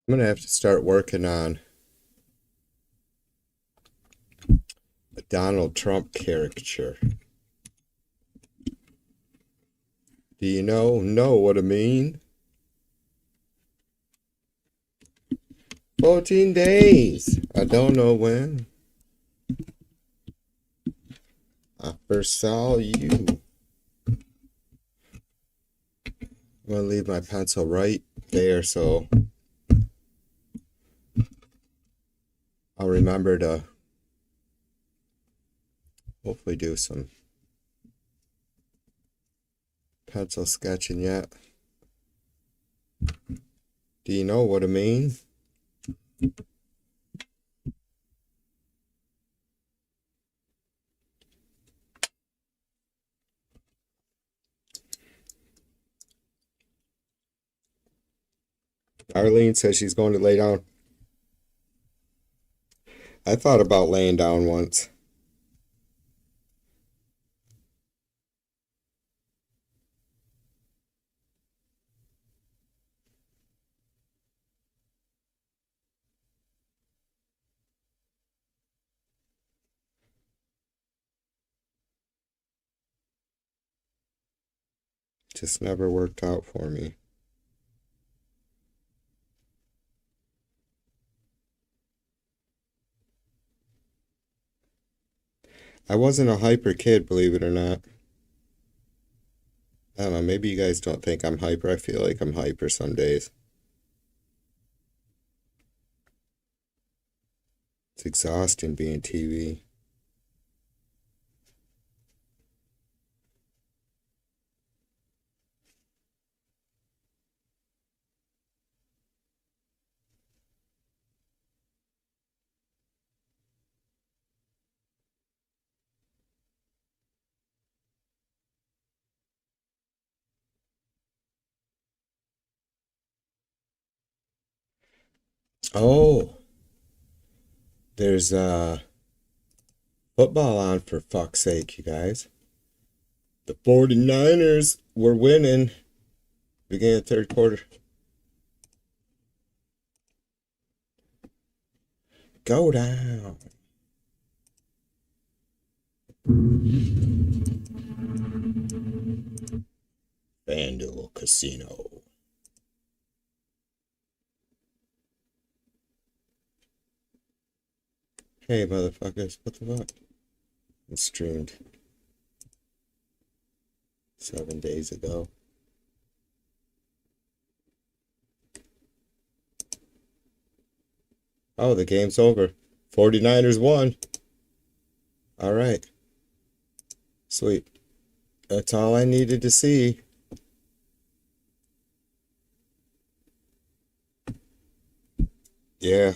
I'm gonna have to start working on a Donald Trump caricature. Do you know what I mean? 14 days. I don't know when I first saw you. I'm gonna leave my pencil right there so I'll remember to hopefully do some pencil sketching yet. Do you know what I mean? Arlene says she's going to lay down. I thought about laying down once. Just never worked out for me. I wasn't a hyper kid, believe it or not. I don't know, maybe you guys don't think I'm hyper. I feel like I'm hyper some days. It's exhausting being TV. Oh, there's football on, for fuck's sake, you guys. The 49ers were winning beginning of third quarter. Go down. FanDuel Casino. Hey, motherfuckers, what the fuck? It streamed 7 days ago. Oh, the game's over. 49ers won. All right. Sweet. That's all I needed to see. Yeah.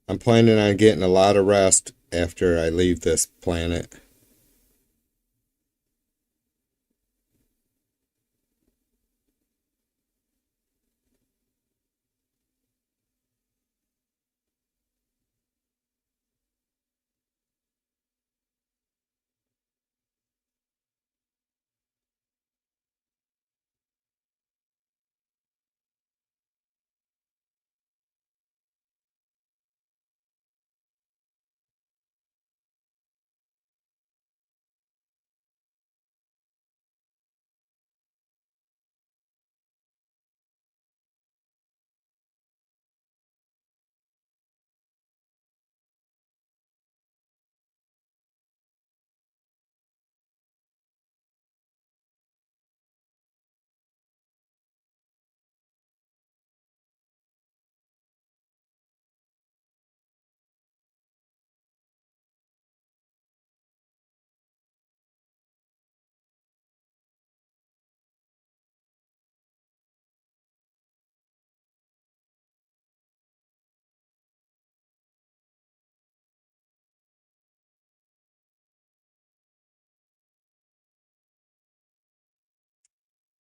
I'm planning on getting a lot of rest after I leave this planet.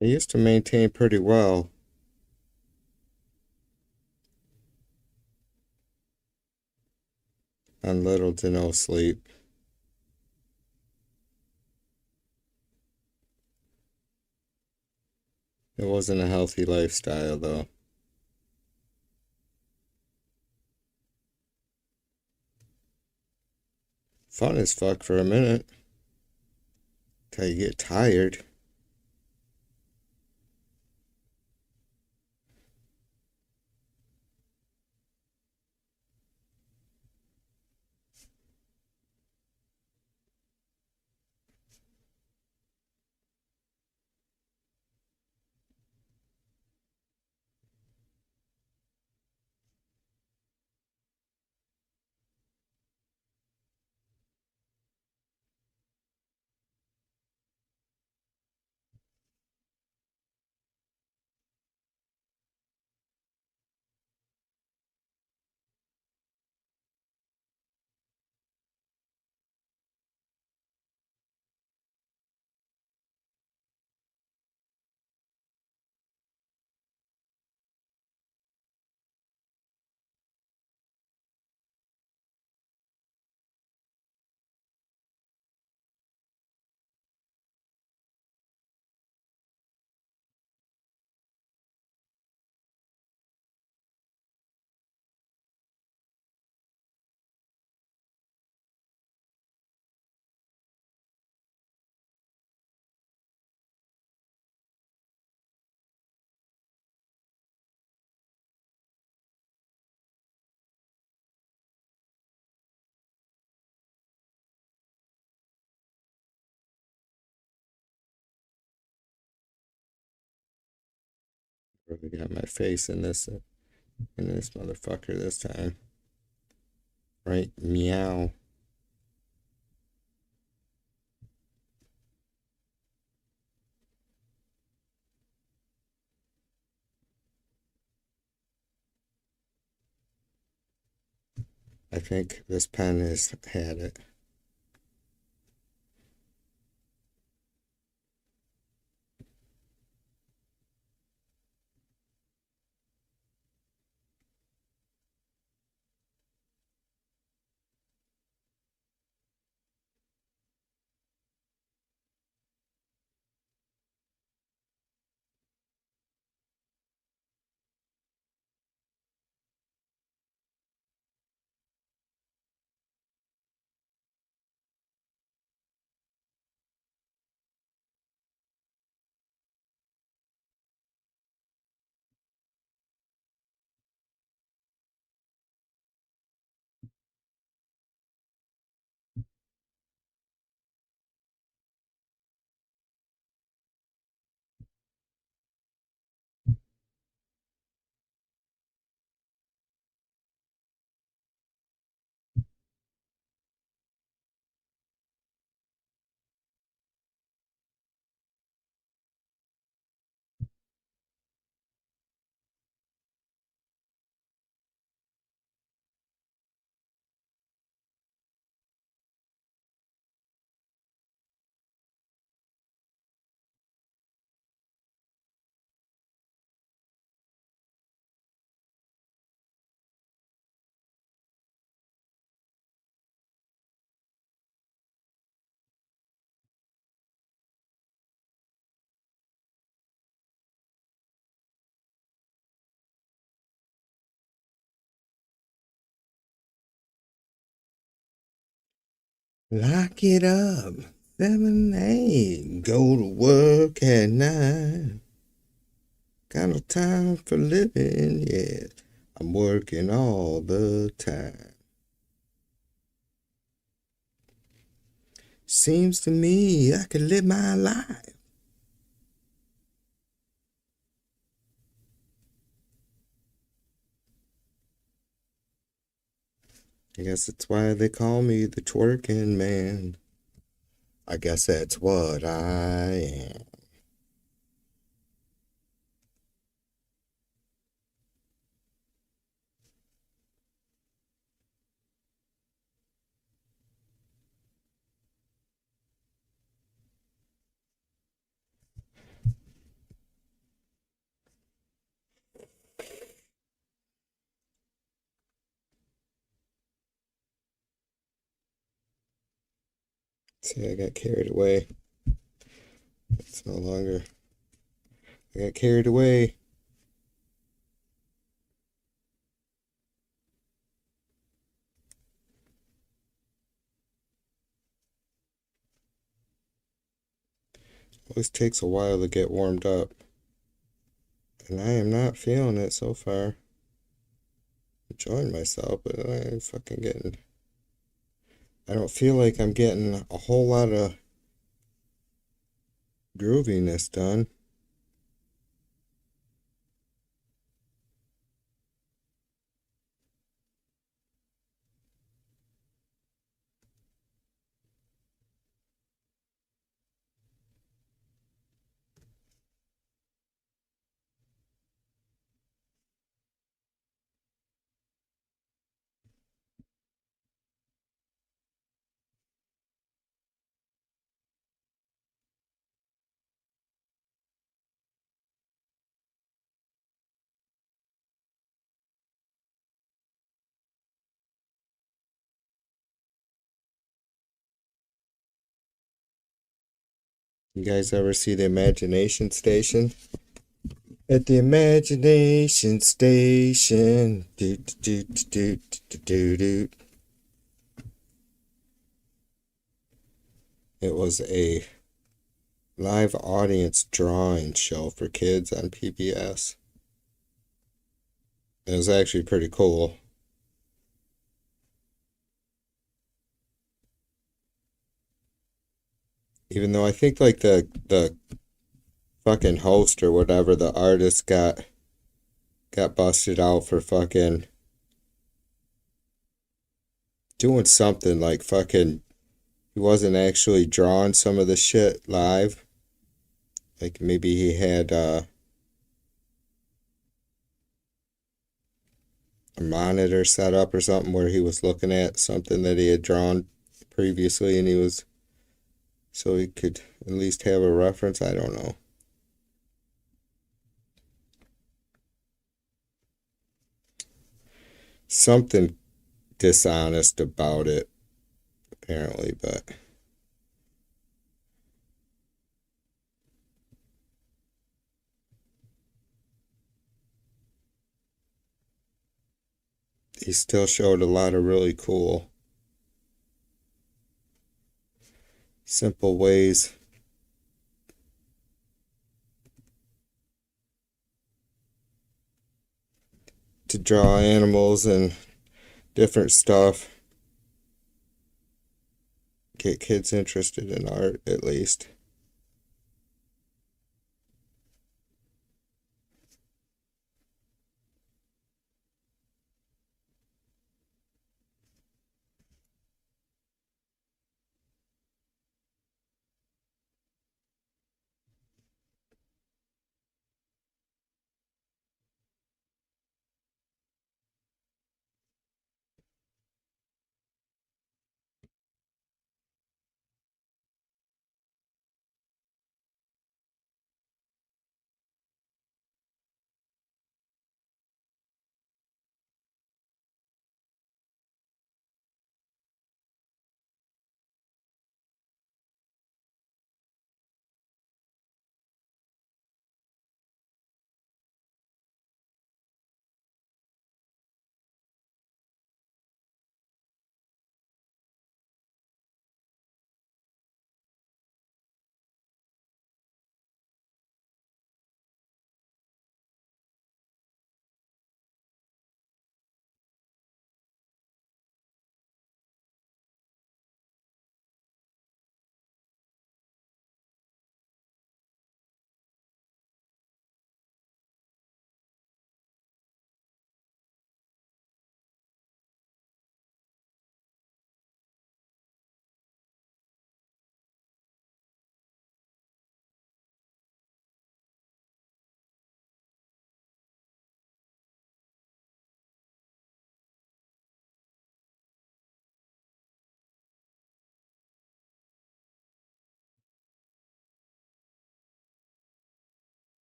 I used to maintain pretty well. On little to no sleep. It wasn't a healthy lifestyle, though. Fun as fuck for a minute. Till you get tired. Really got my face in this motherfucker this time. Right? Meow. I think this pen has had it. Lock it up. 7, 8. Go to work at 9. Got no time for living yet. I'm working all the time. Seems to me I could live my life. I guess that's why they call me the twerking man. I guess that's what I am. See, I got carried away. It's no longer I got carried away. Always takes a while to get warmed up. And I am not feeling it so far. Enjoying myself, but I ain't fucking getting. I don't feel like I'm getting a whole lot of grooviness done. You guys ever see the Imagination Station? At the Imagination Station. Do, do, do, do, do, do, do. It was a live audience drawing show for kids on PBS. It was actually pretty cool. Even though I think like the fucking host or whatever, the artist got busted out for fucking doing something like fucking he wasn't actually drawing some of the shit live. Like maybe he had a monitor set up or something where he was looking at something that he had drawn previously and he was so he could at least have a reference. I don't know. Something dishonest about it, apparently, but he still showed a lot of really cool, simple ways to draw animals and different stuff. Get kids interested in art, at least.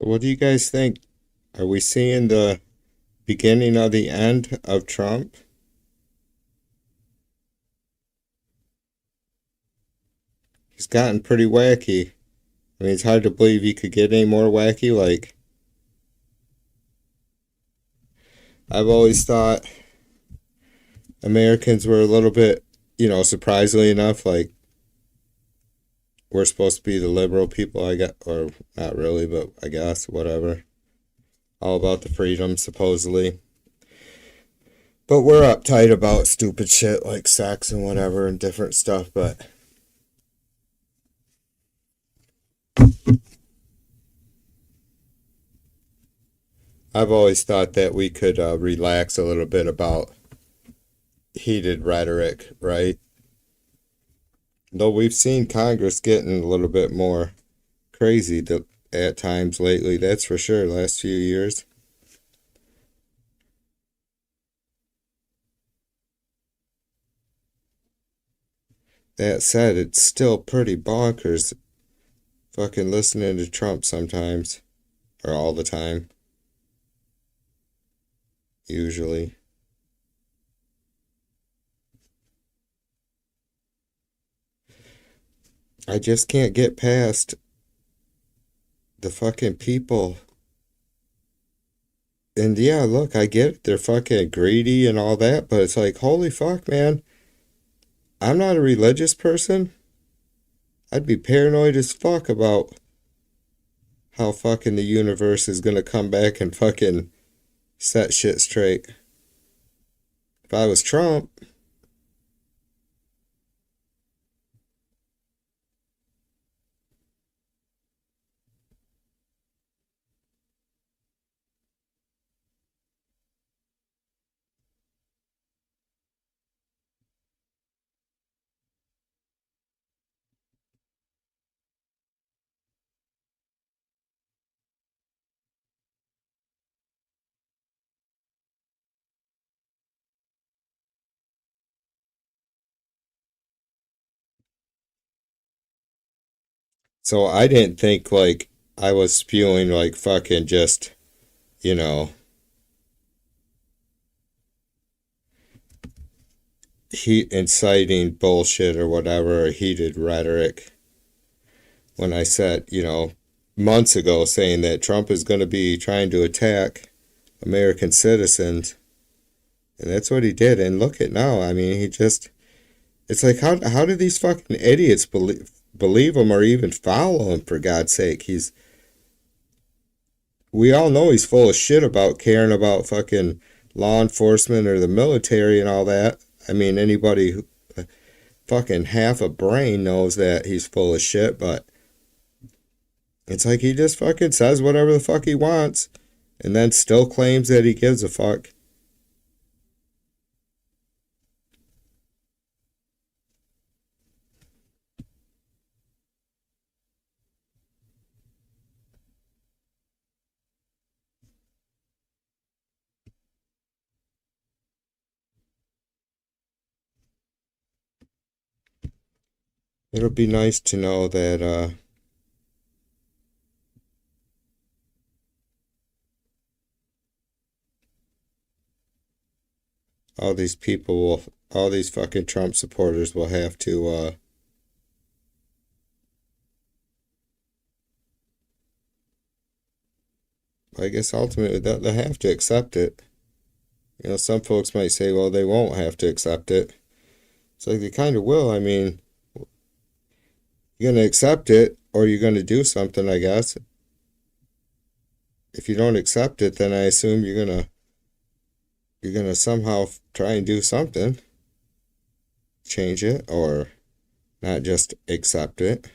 What do you guys think? Are we seeing the beginning of the end of Trump. He's gotten pretty wacky. I mean, it's hard to believe he could get any more wacky. Like, I've always thought Americans were a little bit, surprisingly enough, like, we're supposed to be the liberal people, I guess, or not really, but I guess, whatever. All about the freedom, supposedly. But we're uptight about stupid shit like sex and whatever and different stuff, but I've always thought that we could relax a little bit about heated rhetoric, right? Though we've seen Congress getting a little bit more crazy at times lately, that's for sure, last few years. That said, it's still pretty bonkers fucking listening to Trump sometimes, or all the time, usually. I just can't get past the fucking people. And yeah, look, I get it. They're fucking greedy and all that, but it's like, holy fuck, man. I'm not a religious person. I'd be paranoid as fuck about how fucking the universe is gonna come back and fucking set shit straight. If I was Trump, so I didn't think like I was spewing like fucking just, you know, heat inciting bullshit or whatever, or heated rhetoric when I said, months ago saying that Trump is going to be trying to attack American citizens. And that's what he did. And look at now. I mean, it's like, how do these fucking idiots believe him or even follow him, for God's sake? We all know he's full of shit about caring about fucking law enforcement or the military and all that. I mean, anybody who fucking half a brain knows that he's full of shit, but it's like he just fucking says whatever the fuck he wants and then still claims that he gives a fuck. It'll be nice to know that all these fucking Trump supporters will have to I guess ultimately they'll have to accept it. Some folks might say, well, they won't have to accept it. It's like they kind of will. I mean, you're going to accept it or you're going to do something, I guess. If you don't accept it, then I assume you're gonna somehow try and do something, change it, or not just accept it.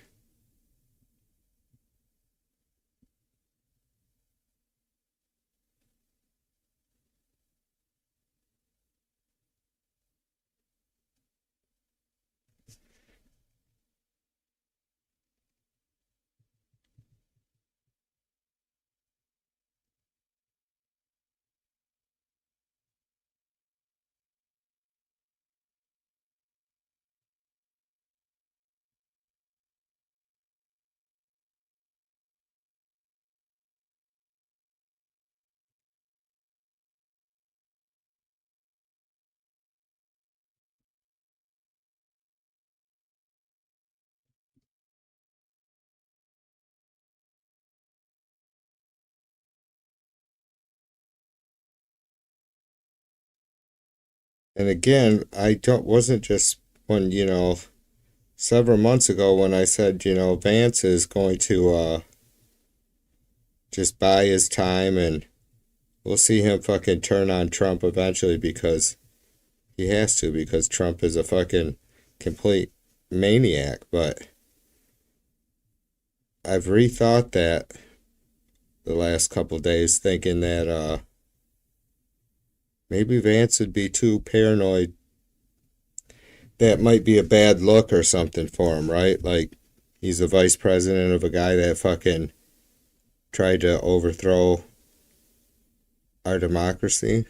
And again, I don't wasn't just when, several months ago when I said, Vance is going to just buy his time and we'll see him fucking turn on Trump eventually because he has to because Trump is a fucking complete maniac. But I've rethought that the last couple days, thinking that maybe Vance would be too paranoid. That might be a bad look or something for him, right? Like he's the vice president of a guy that fucking tried to overthrow our democracy.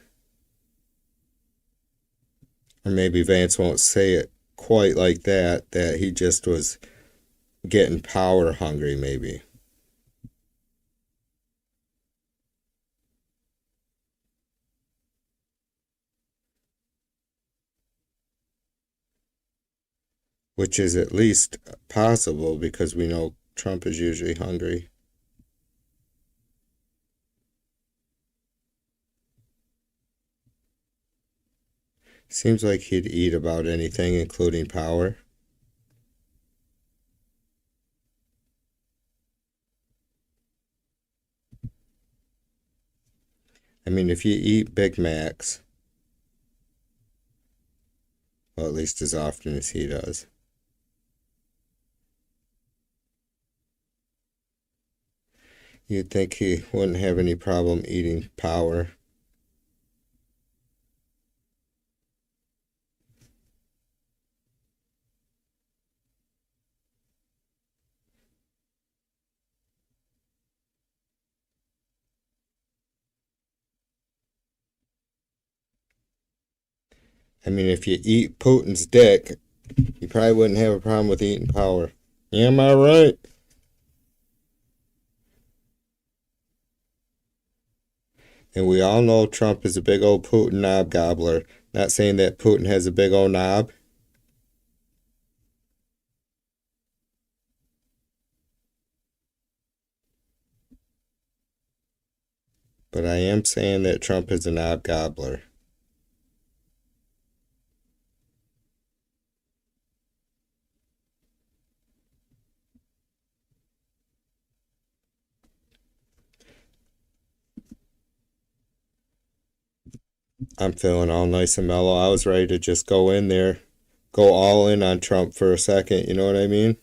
Or maybe Vance won't say it quite like that, that he just was getting power hungry, maybe. Which is at least possible because we know Trump is usually hungry. Seems like he'd eat about anything, including power. I mean, if you eat Big Macs, well, at least as often as he does, you'd think he wouldn't have any problem eating power. I mean, if you eat Putin's dick, you probably wouldn't have a problem with eating power. Am I right? And we all know Trump is a big old Putin knob gobbler. Not saying that Putin has a big old knob. But I am saying that Trump is a knob gobbler. I'm feeling all nice and mellow. I was ready to just go in there, go all in on Trump for a second, you know what I mean?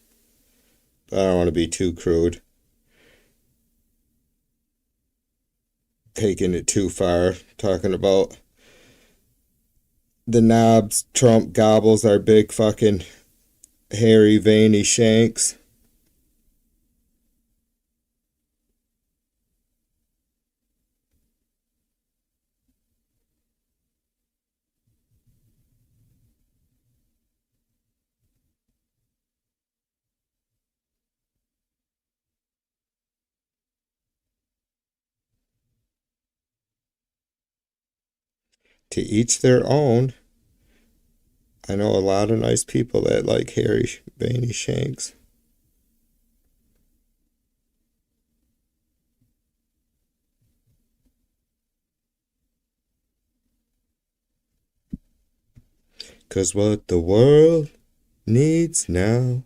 But I don't want to be too crude. Taking it too far, talking about the knobs Trump gobbles our big fucking hairy veiny shanks. To each their own. I know a lot of nice people that like hairy veiny shanks. Cause what the world needs now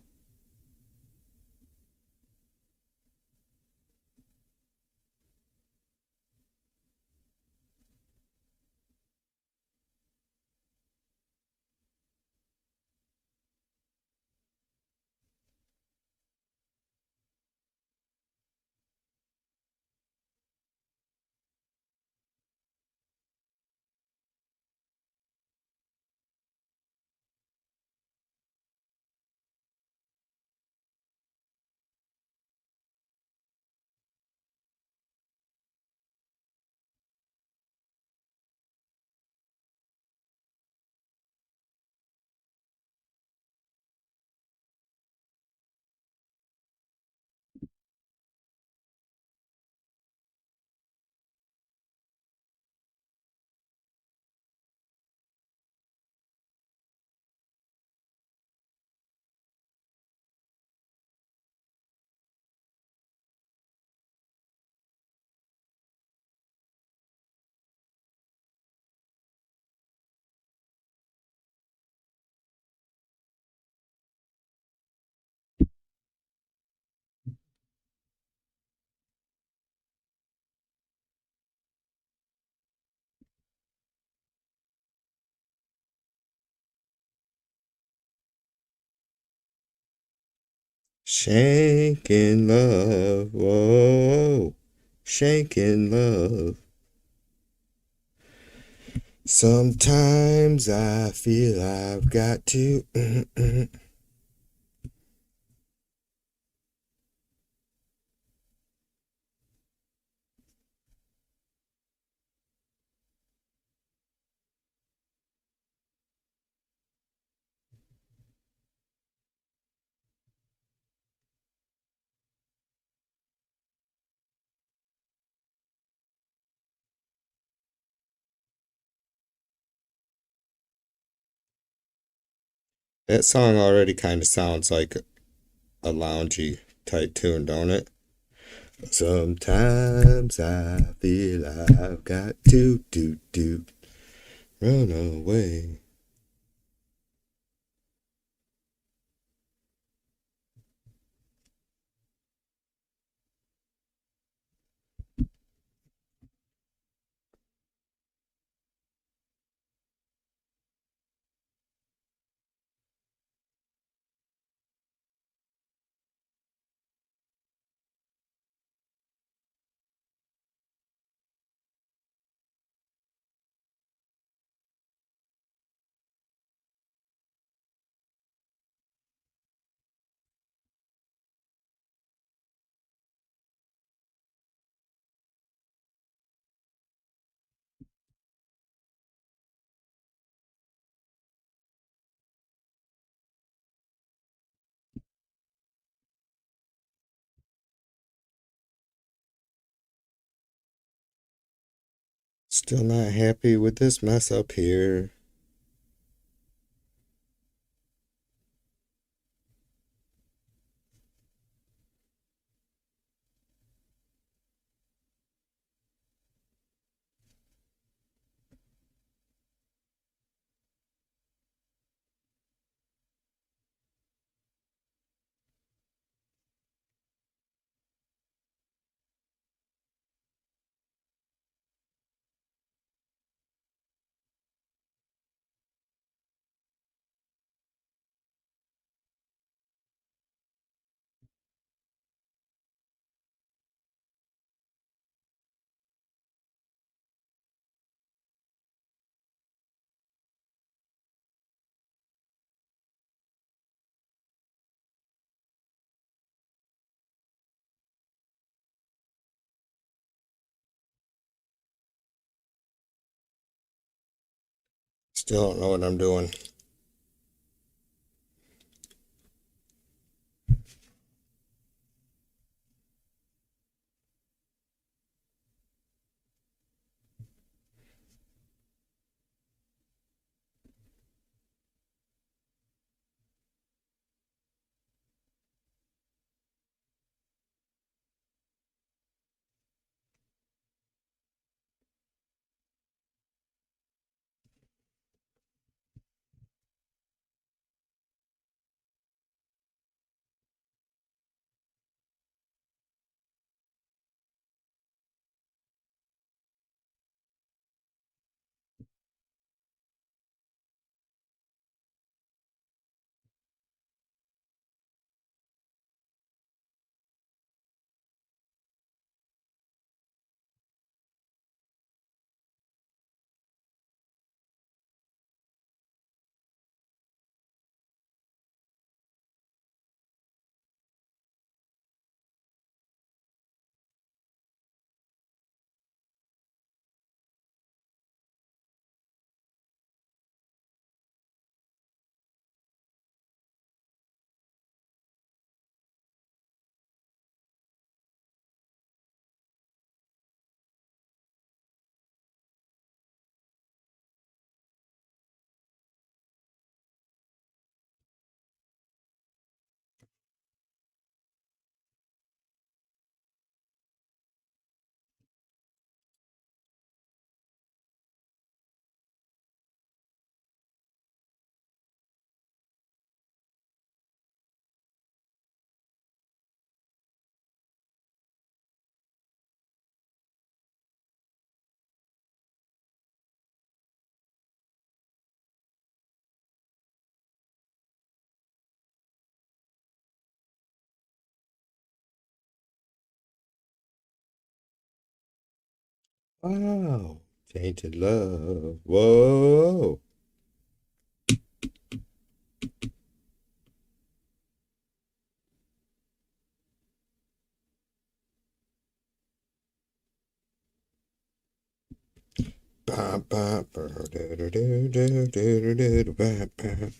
Shaking love, whoa, shaking love. Sometimes I feel I've got to. That song already kind of sounds like a loungy type tune, don't it? Sometimes I feel I've got to run away. Still not happy with this mess up here. Still don't know what I'm doing. Wow. Tainted love. Whoa. Ba, ba, ba, do, do, do, do, do, do, do, ba, ba.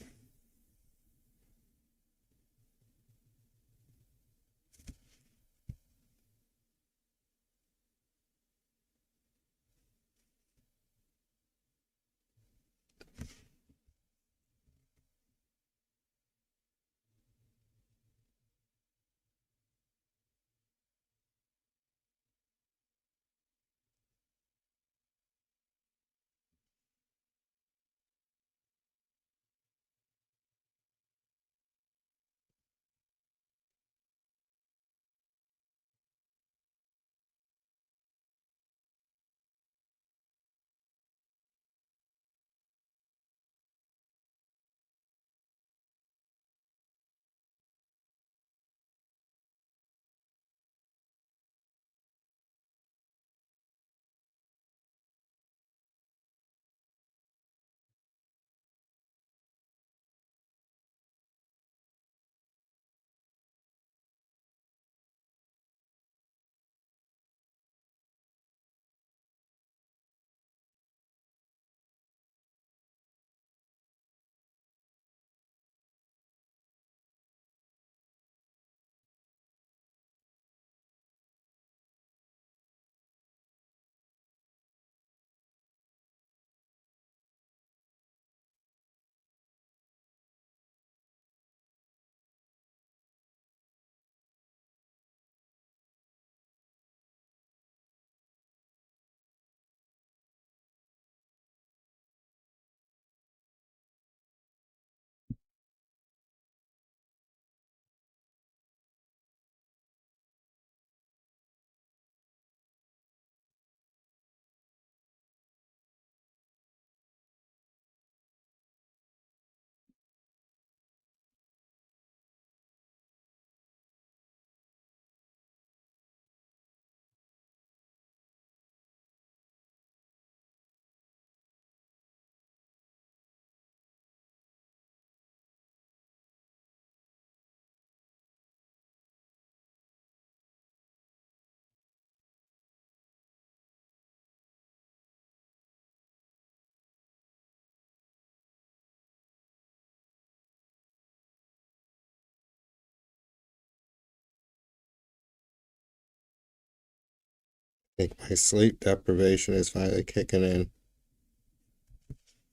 I think my sleep deprivation is finally kicking in.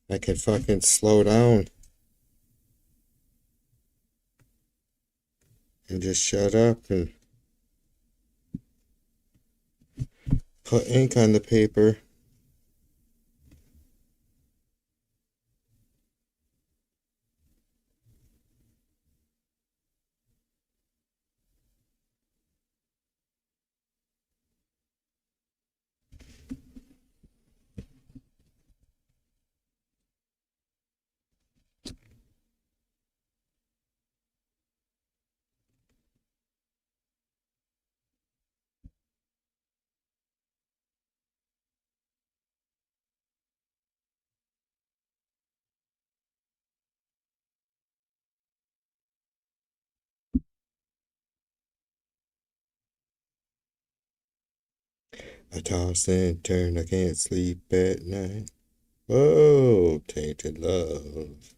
I can fucking slow down and just shut up and put ink on the paper. I toss and turn, I can't sleep at night. Oh, tainted love.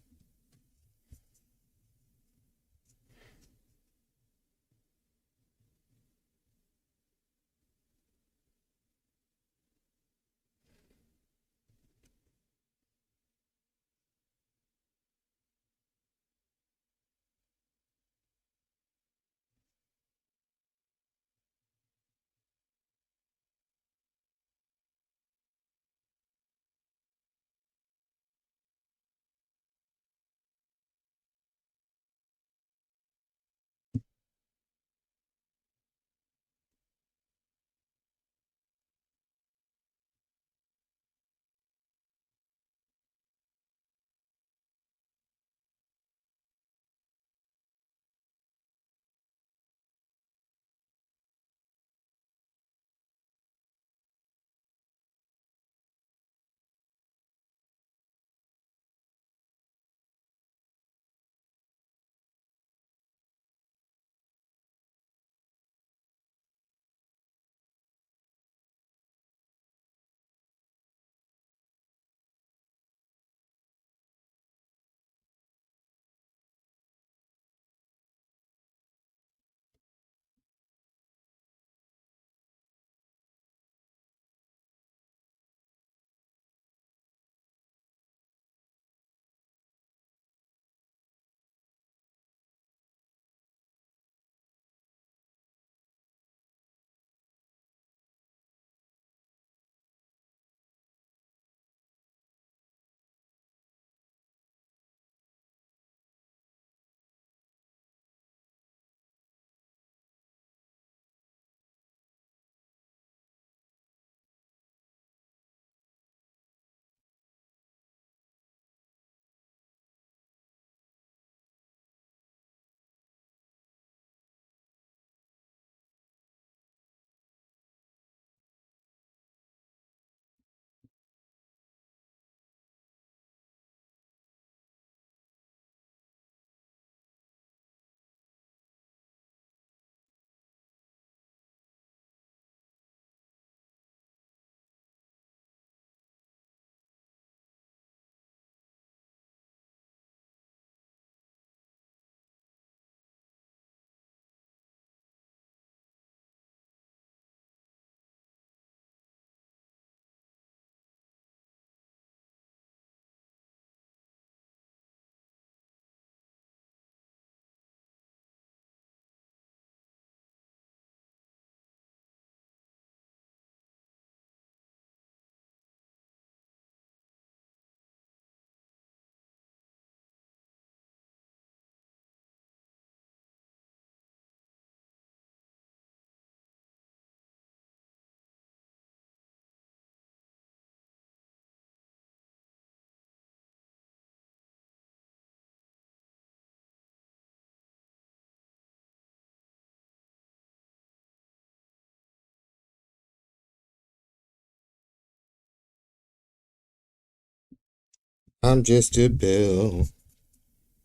I'm just a bill,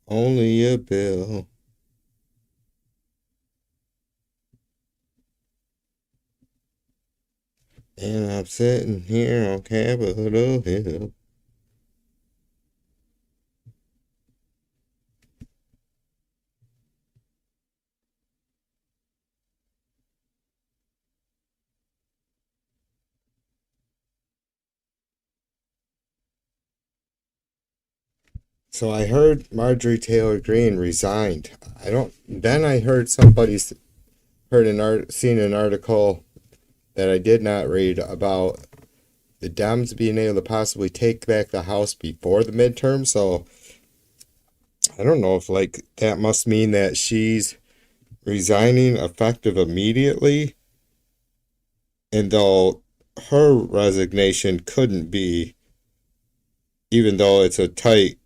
only a bill. And I'm sitting here on Capitol Hill. So I heard Marjorie Taylor Greene resigned. Then I heard seen an article that I did not read about the Dems being able to possibly take back the House before the midterm. So I don't know if like that must mean that she's resigning effective immediately, and though her resignation couldn't be, even though it's a tight,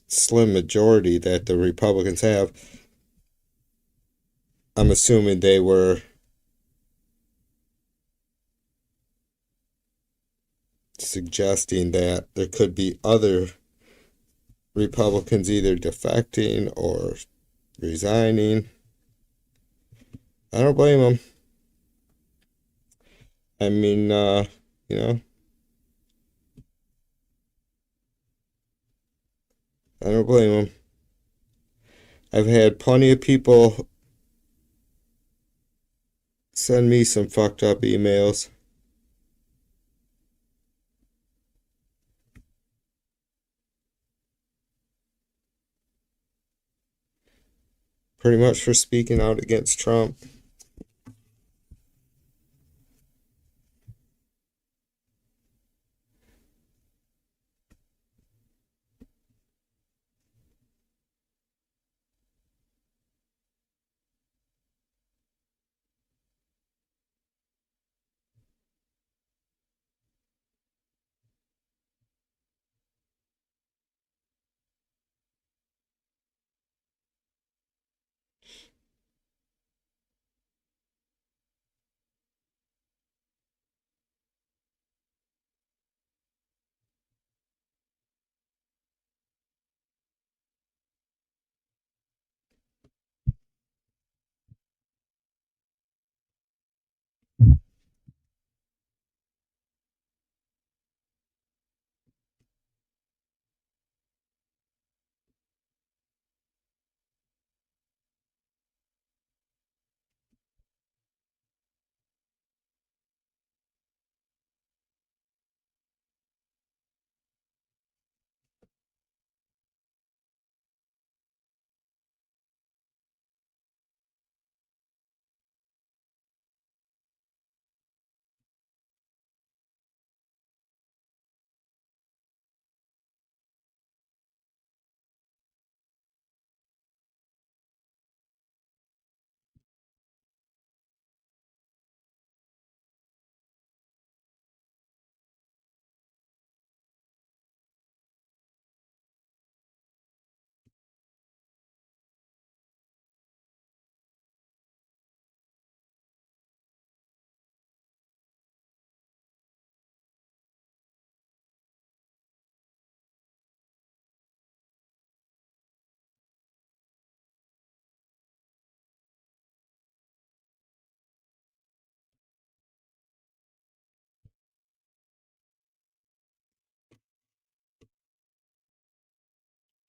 slim majority that the Republicans have, I'm assuming they were suggesting that there could be other Republicans either defecting or resigning. I don't blame them. I mean, you know, I don't blame them. I've had plenty of people send me some fucked up emails. Pretty much for speaking out against Trump.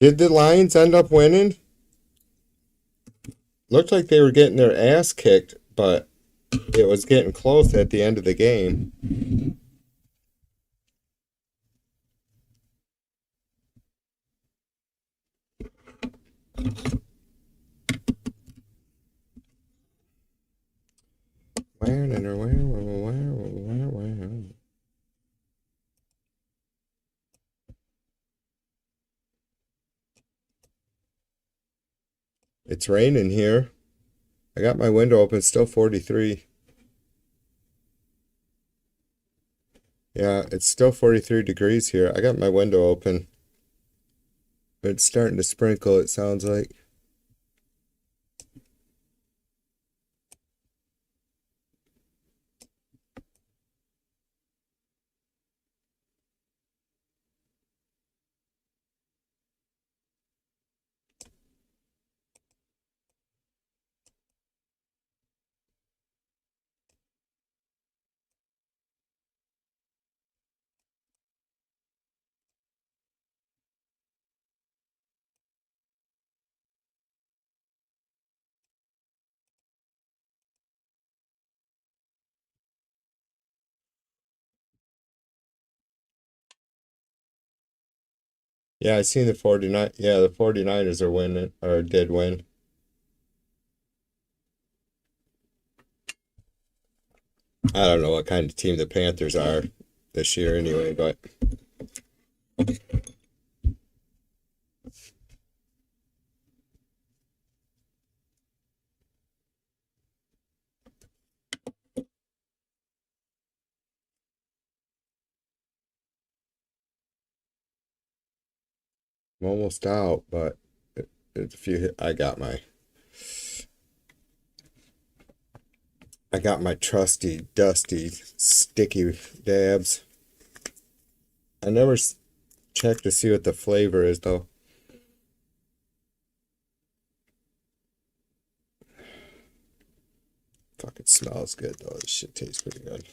Did the Lions end up winning? Looked like they were getting their ass kicked, but it was getting close at the end of the game. It's raining here. I got my window open, still 43. Yeah, it's still 43 degrees here. I got my window open. But it's starting to sprinkle, it sounds like. Yeah, I seen the 49. Yeah, the 49ers are winning or did win. I don't know what kind of team the Panthers are this year anyway, but I'm almost out, but if you hit, I got my trusty, dusty, sticky dabs. I never checked to see what the flavor is though. Fucking smells good though. This shit tastes pretty good.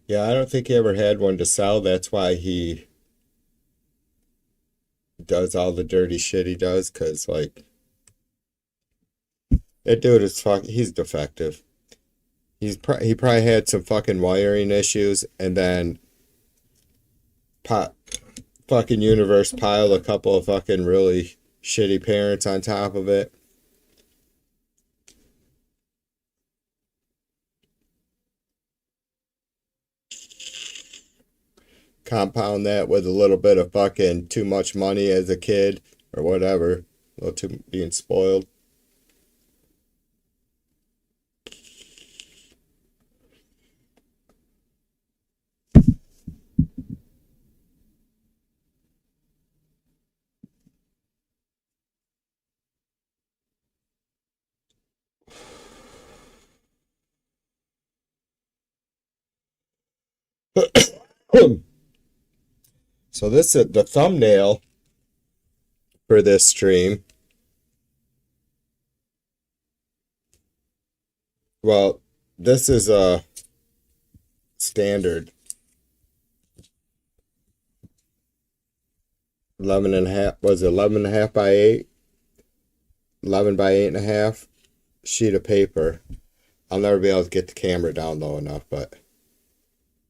Yeah, I don't think he ever had one to sell. That's why he does all the dirty shit he does. Cause like that dude is he's defective. He probably had some fucking wiring issues, and then pop fucking universe piled a couple of fucking really shitty parents on top of it. Compound that with a little bit of fucking too much money as a kid or whatever, a little too being spoiled. So this is the thumbnail for this stream. Well, this is a standard 11 and a half, was it 11 and a half by 8? 11 by 8.5 sheet of paper. I'll never be able to get the camera down low enough, but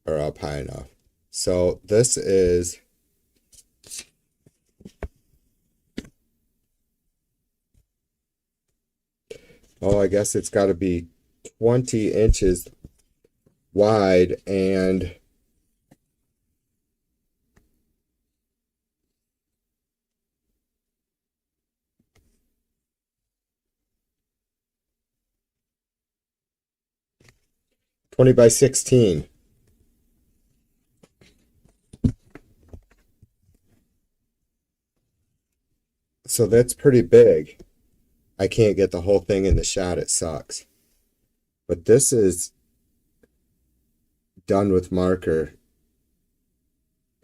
or up high enough. So this is I guess it's got to be 20 inches wide and 20 by 16. So that's pretty big. I can't get the whole thing in the shot. It sucks. But this is done with marker.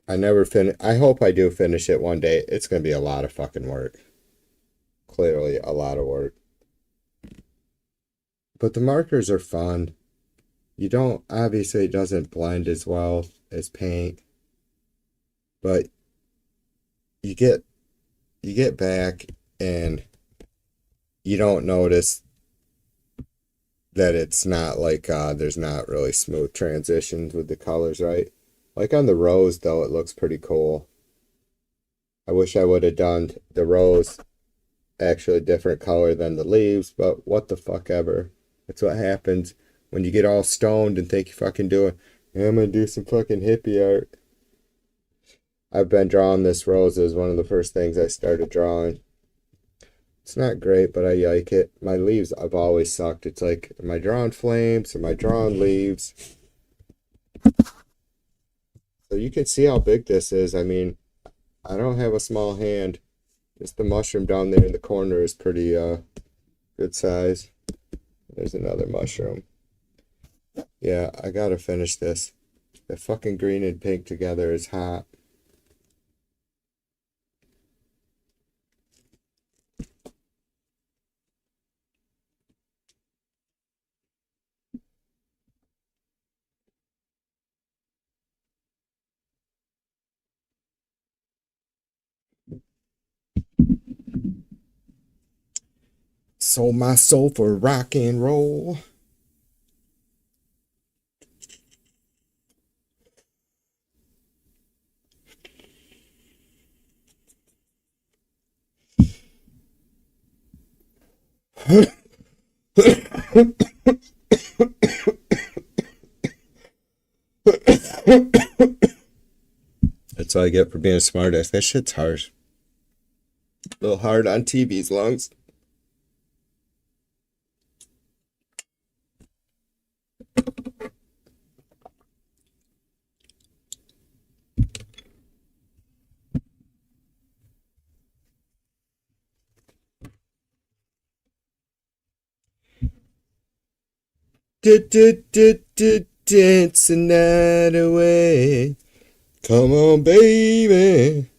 I never finish. I hope I do finish it one day. It's going to be a lot of fucking work. Clearly a lot of work. But the markers are fun. You don't, obviously it doesn't blend as well as paint. But you get back and you don't notice that it's not like there's not really smooth transitions with the colors, right? Like on the rose though, it looks pretty cool. I wish I would have done the rose actually a different color than the leaves, but what the fuck ever. That's what happens when you get all stoned and think you fucking doing, yeah, I'm gonna do some fucking hippie art. I've been drawing this rose as one of the first things I started drawing. It's not great, but I like it. My leaves, I've always sucked. It's like, am I drawing flames? Am I drawing leaves? So you can see how big this is. I mean, I don't have a small hand. Just the mushroom down there in the corner is pretty good size. There's another mushroom. Yeah, I gotta finish this. The fucking green and pink together is hot. Sold my soul for rock and roll. That's all I get for being a smartass. That shit's harsh. A little hard on TV's lungs. Dance the night away. Come on, baby.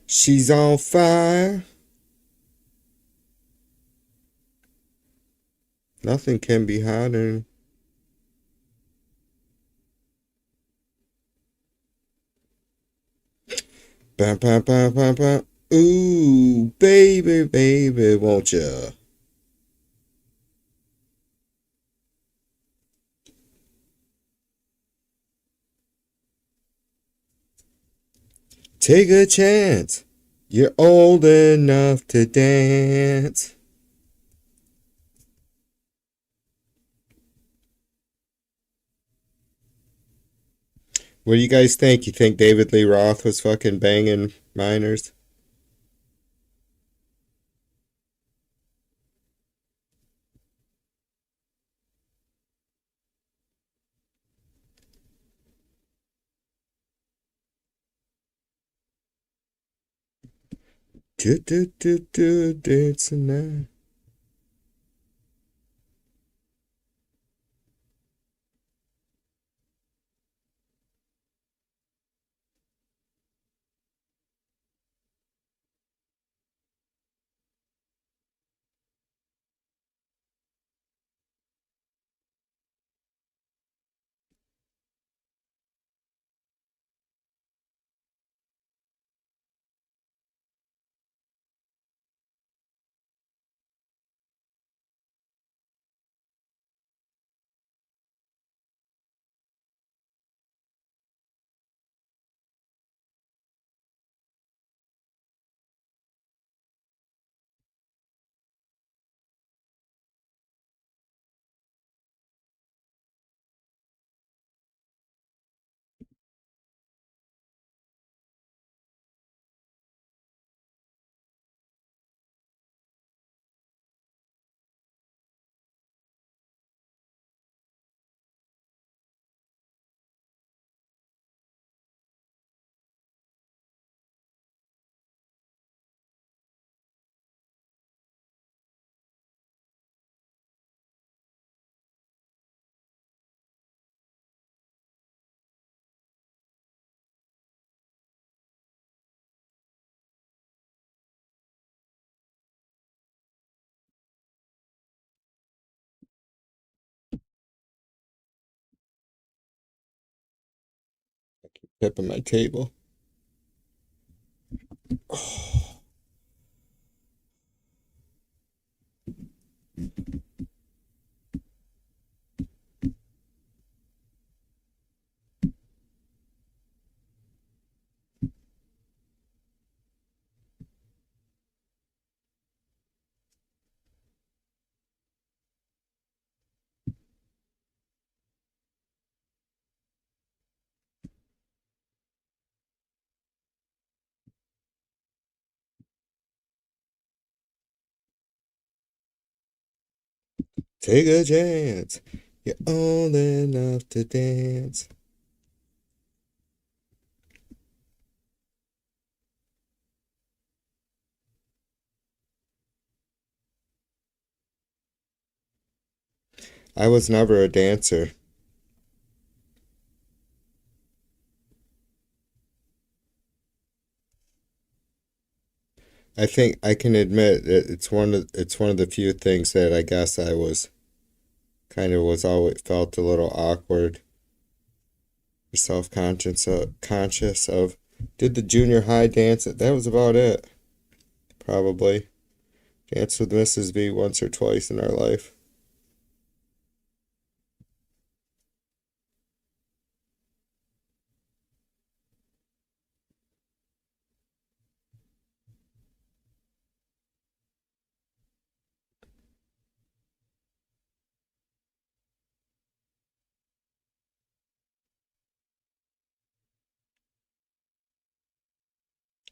She's on fire. Nothing can be hotter. Bam, bam, bam, bam, bam. Ooh, baby, baby, won't ya? Take a chance. You're old enough to dance. What do you guys think? You think David Lee Roth was fucking banging minors? Dancing now. Tipping my table. Take a chance. You're old enough to dance. I was never a dancer. I think I can admit that it's one of the few things that I guess I was kind of was always felt a little awkward. You're conscious of. Did the junior high dance? That was about it. Probably. Danced with Mrs. V once or twice in our life.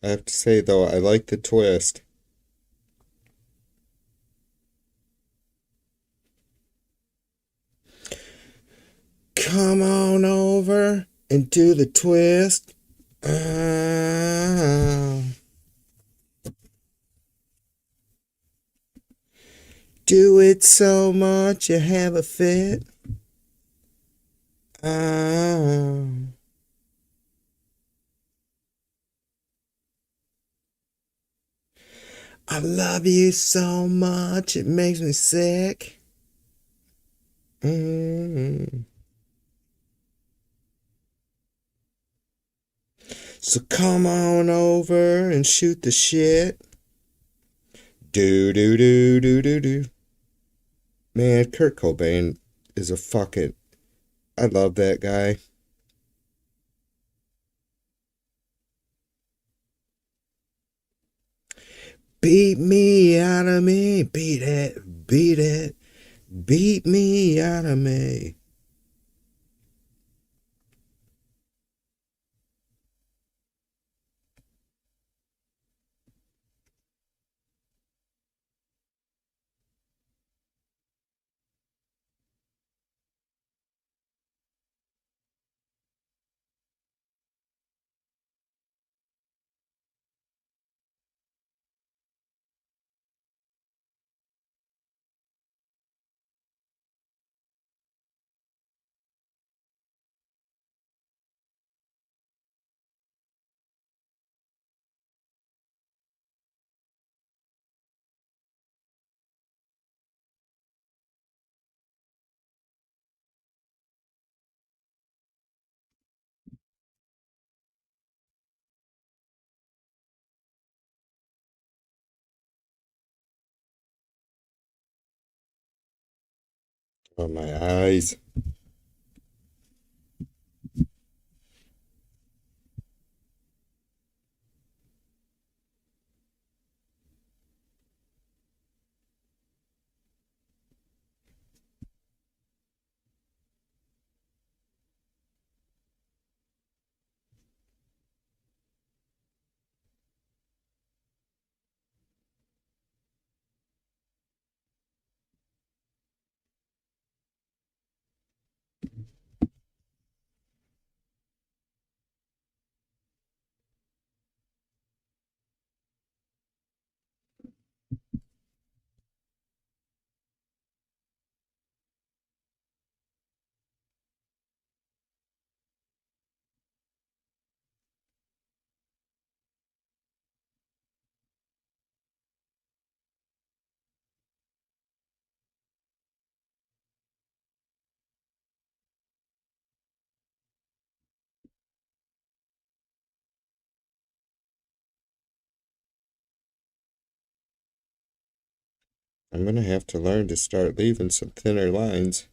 I have to say though, I like the twist. Come on over and do the twist. Do it so much you have a fit. I love you so much it makes me sick. So come on over and shoot the shit. Do do do do do do. Man, Kurt Cobain is a fucking. I love that guy. Beat me out of me. Beat it. Beat it. Beat me out of me. Oh, my eyes. I'm gonna have to learn to start leaving some thinner lines.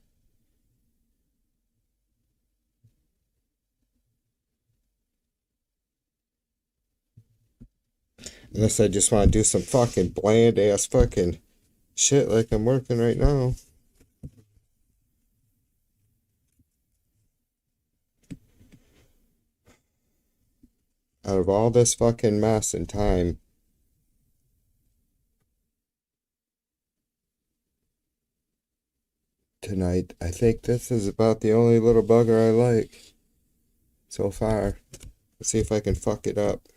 Unless I just want to do some fucking bland ass fucking shit like I'm working right now. Out of all this fucking mess and time, tonight, I think this is about the only little bugger I like so far. Let's see if I can fuck it up.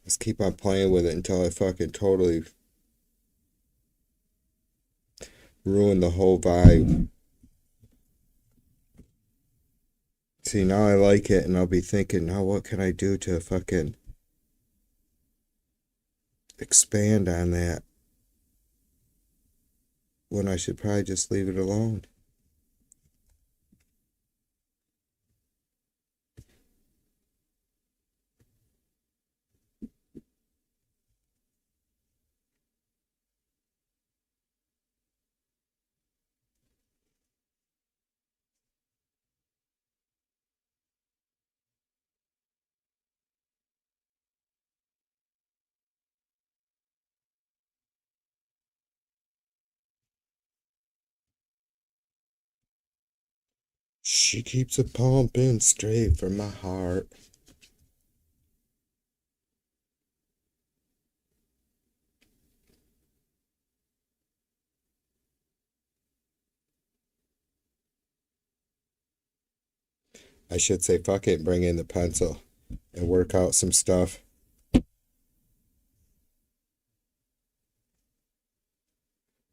Let's keep on playing with it until I fucking totally ruin the whole vibe. See, now I like it, and I'll be thinking, now what can I do to fucking expand on that when I should probably just leave it alone. She keeps a pumping straight from my heart. I should say fuck it and bring in the pencil and work out some stuff.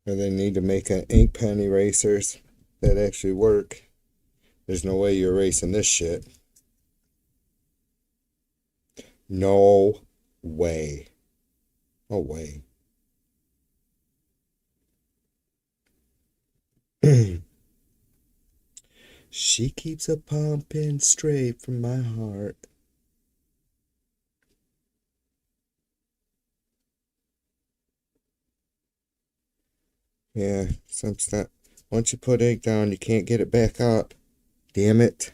Or they need to make an ink pen erasers that actually work. There's no way you're erasing this shit. No way. No way. She keeps a pumping straight from my heart. Yeah, some stuff. Once you put ink down, you can't get it back up. Damn it.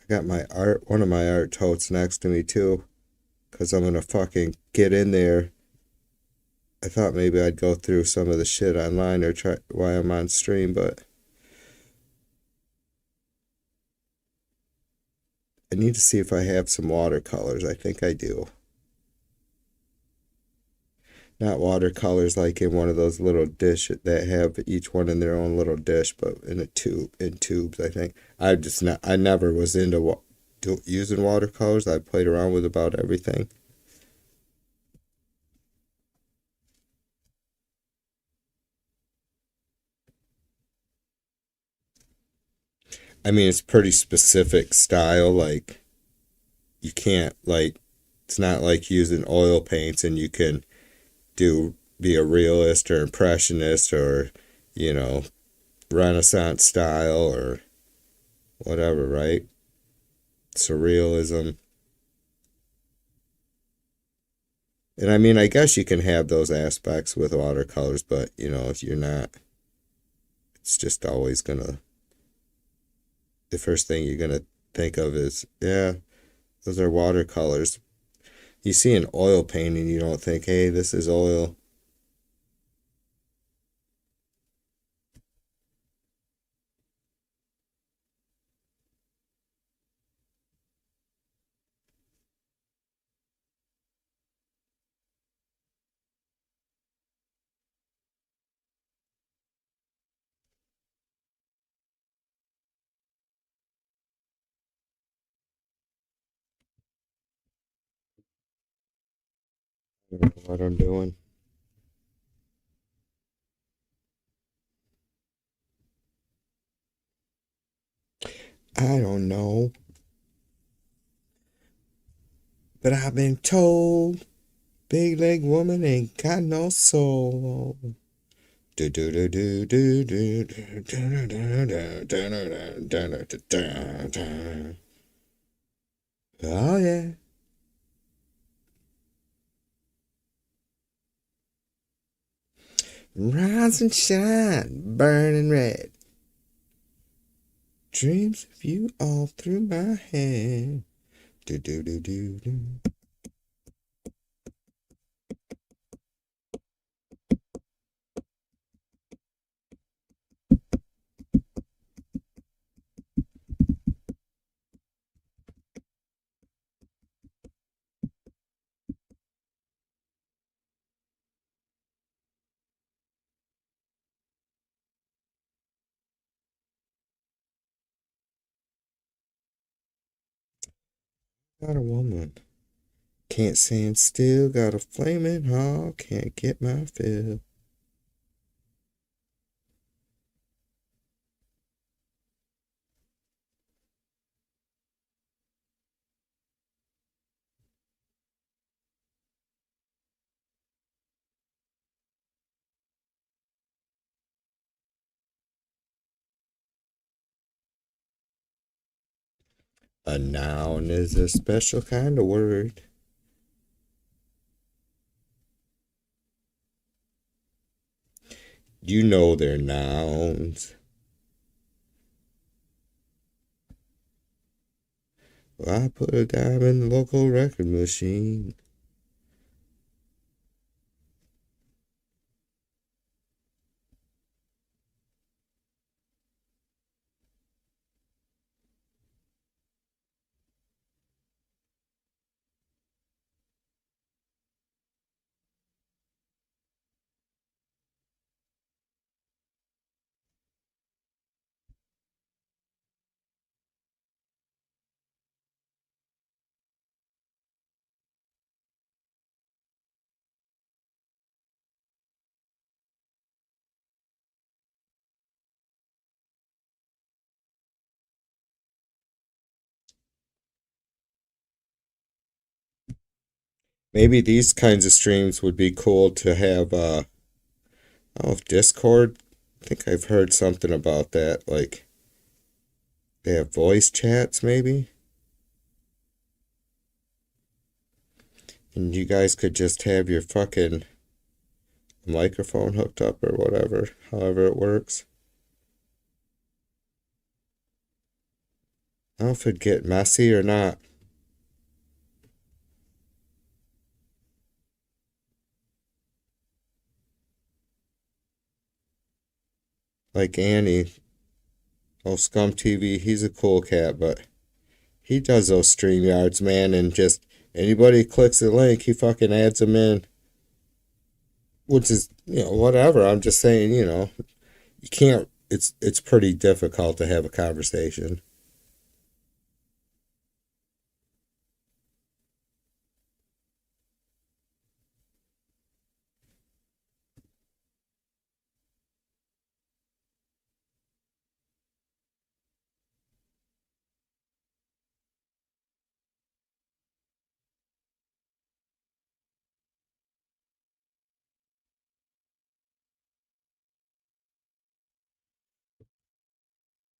I got one of my art totes next to me too. Because I'm going to fucking get in there. I thought maybe I'd go through some of the shit online or try while I'm on stream, but I need to see if I have some watercolors. I think I do. Not watercolors like in one of those little dishes that have each one in their own little dish, but in tubes, I think. I never was into using watercolors. I played around with about everything. I mean, it's pretty specific style. Like, you can't, like, it's not like using oil paints and you can be a realist or impressionist or, Renaissance style or whatever, right? Surrealism. And I mean, I guess you can have those aspects with watercolors, but, if you're not, it's just always gonna, the first thing you're gonna think of is, yeah, those are watercolors. You see an oil painting, you don't think, hey, this is oil. I don't know what I'm doing. I don't know. But I've been told big leg woman ain't got no soul. Do do do do do do do do do do do do. Oh yeah. Rise and shine, burning red. Dreams of you all through my head. Do do do do do. Got a woman. Can't stand still, got a flaming heart, can't get my fill. A noun is a special kind of word. You know they're nouns. Well, I put a dime in the local record machine. maybe these kinds of streams would be cool to have. I don't know if Discord. I think I've heard something about that. Like they have voice chats, maybe, and you guys could just have your fucking microphone hooked up or whatever, however it works. I don't know if it'd get messy or not. Like Annie, oh Scum TV, he's a cool cat, but he does those stream yards, man, and just anybody clicks the link, he fucking adds them in. Which is, whatever. I'm just saying, you can't it's pretty difficult to have a conversation.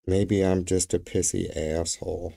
Maybe I'm just a pissy asshole.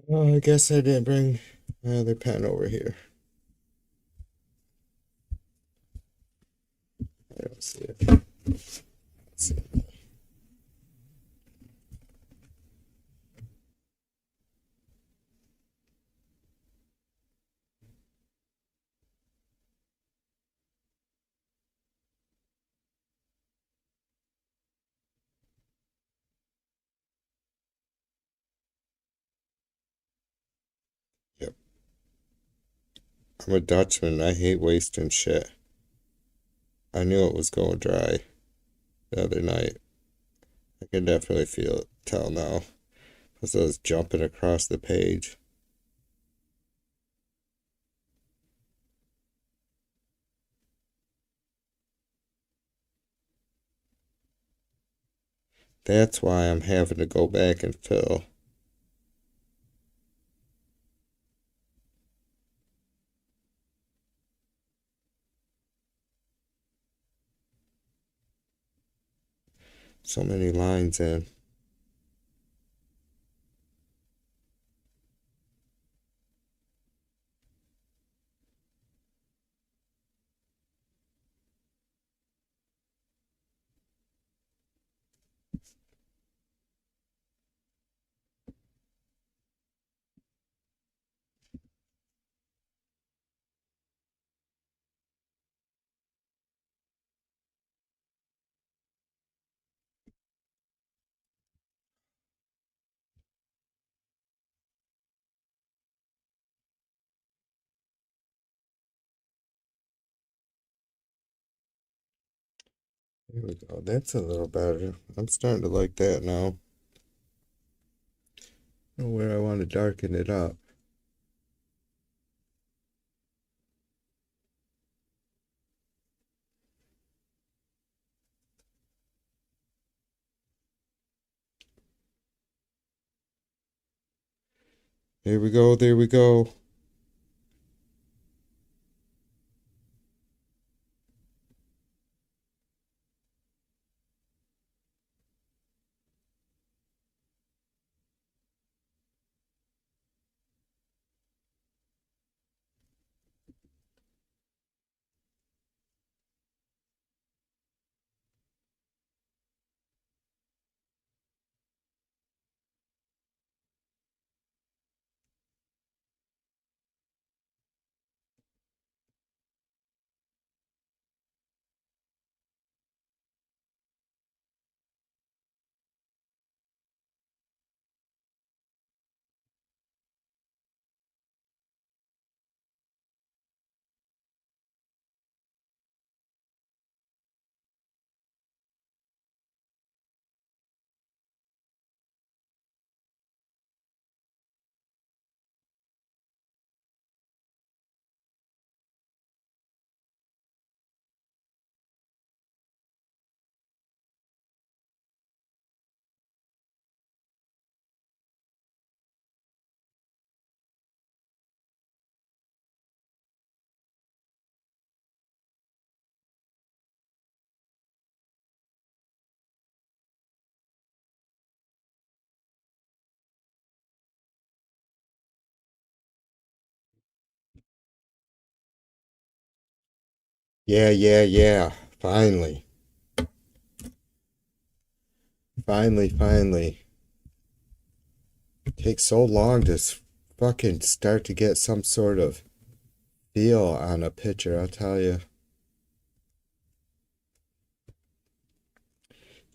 Oh, I guess I didn't bring my other pen over here. I don't see it. Let's see. Yep. I'm a Dutchman. I hate wasting shit. I knew it was going dry the other night. I can definitely tell now. Because I was jumping across the page. That's why I'm having to go back and fill. So many lines in. There we go. That's a little better. I'm starting to like that now. I know where I want to darken it up. There we go. There we go. Yeah, yeah, yeah. Finally. Finally, finally. It takes so long to fucking start to get some sort of feel on a picture, I'll tell you.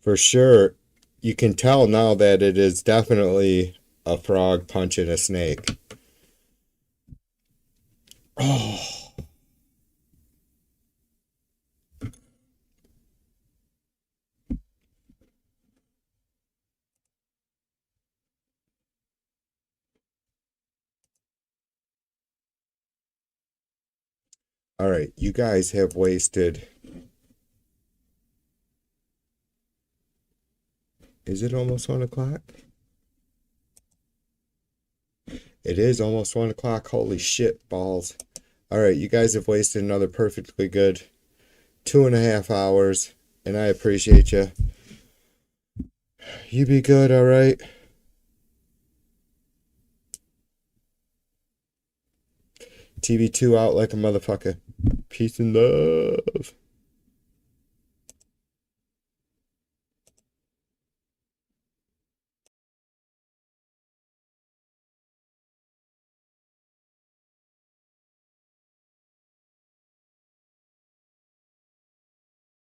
For sure, you can tell now that it is definitely a frog punching a snake. Oh. All right, you guys have wasted. Is it almost 1 o'clock? It is almost 1 o'clock. Holy shit, balls. All right, you guys have wasted another perfectly good 2.5 hours, and I appreciate you. You be good, all right? TV2 out like a motherfucker. Peace and love.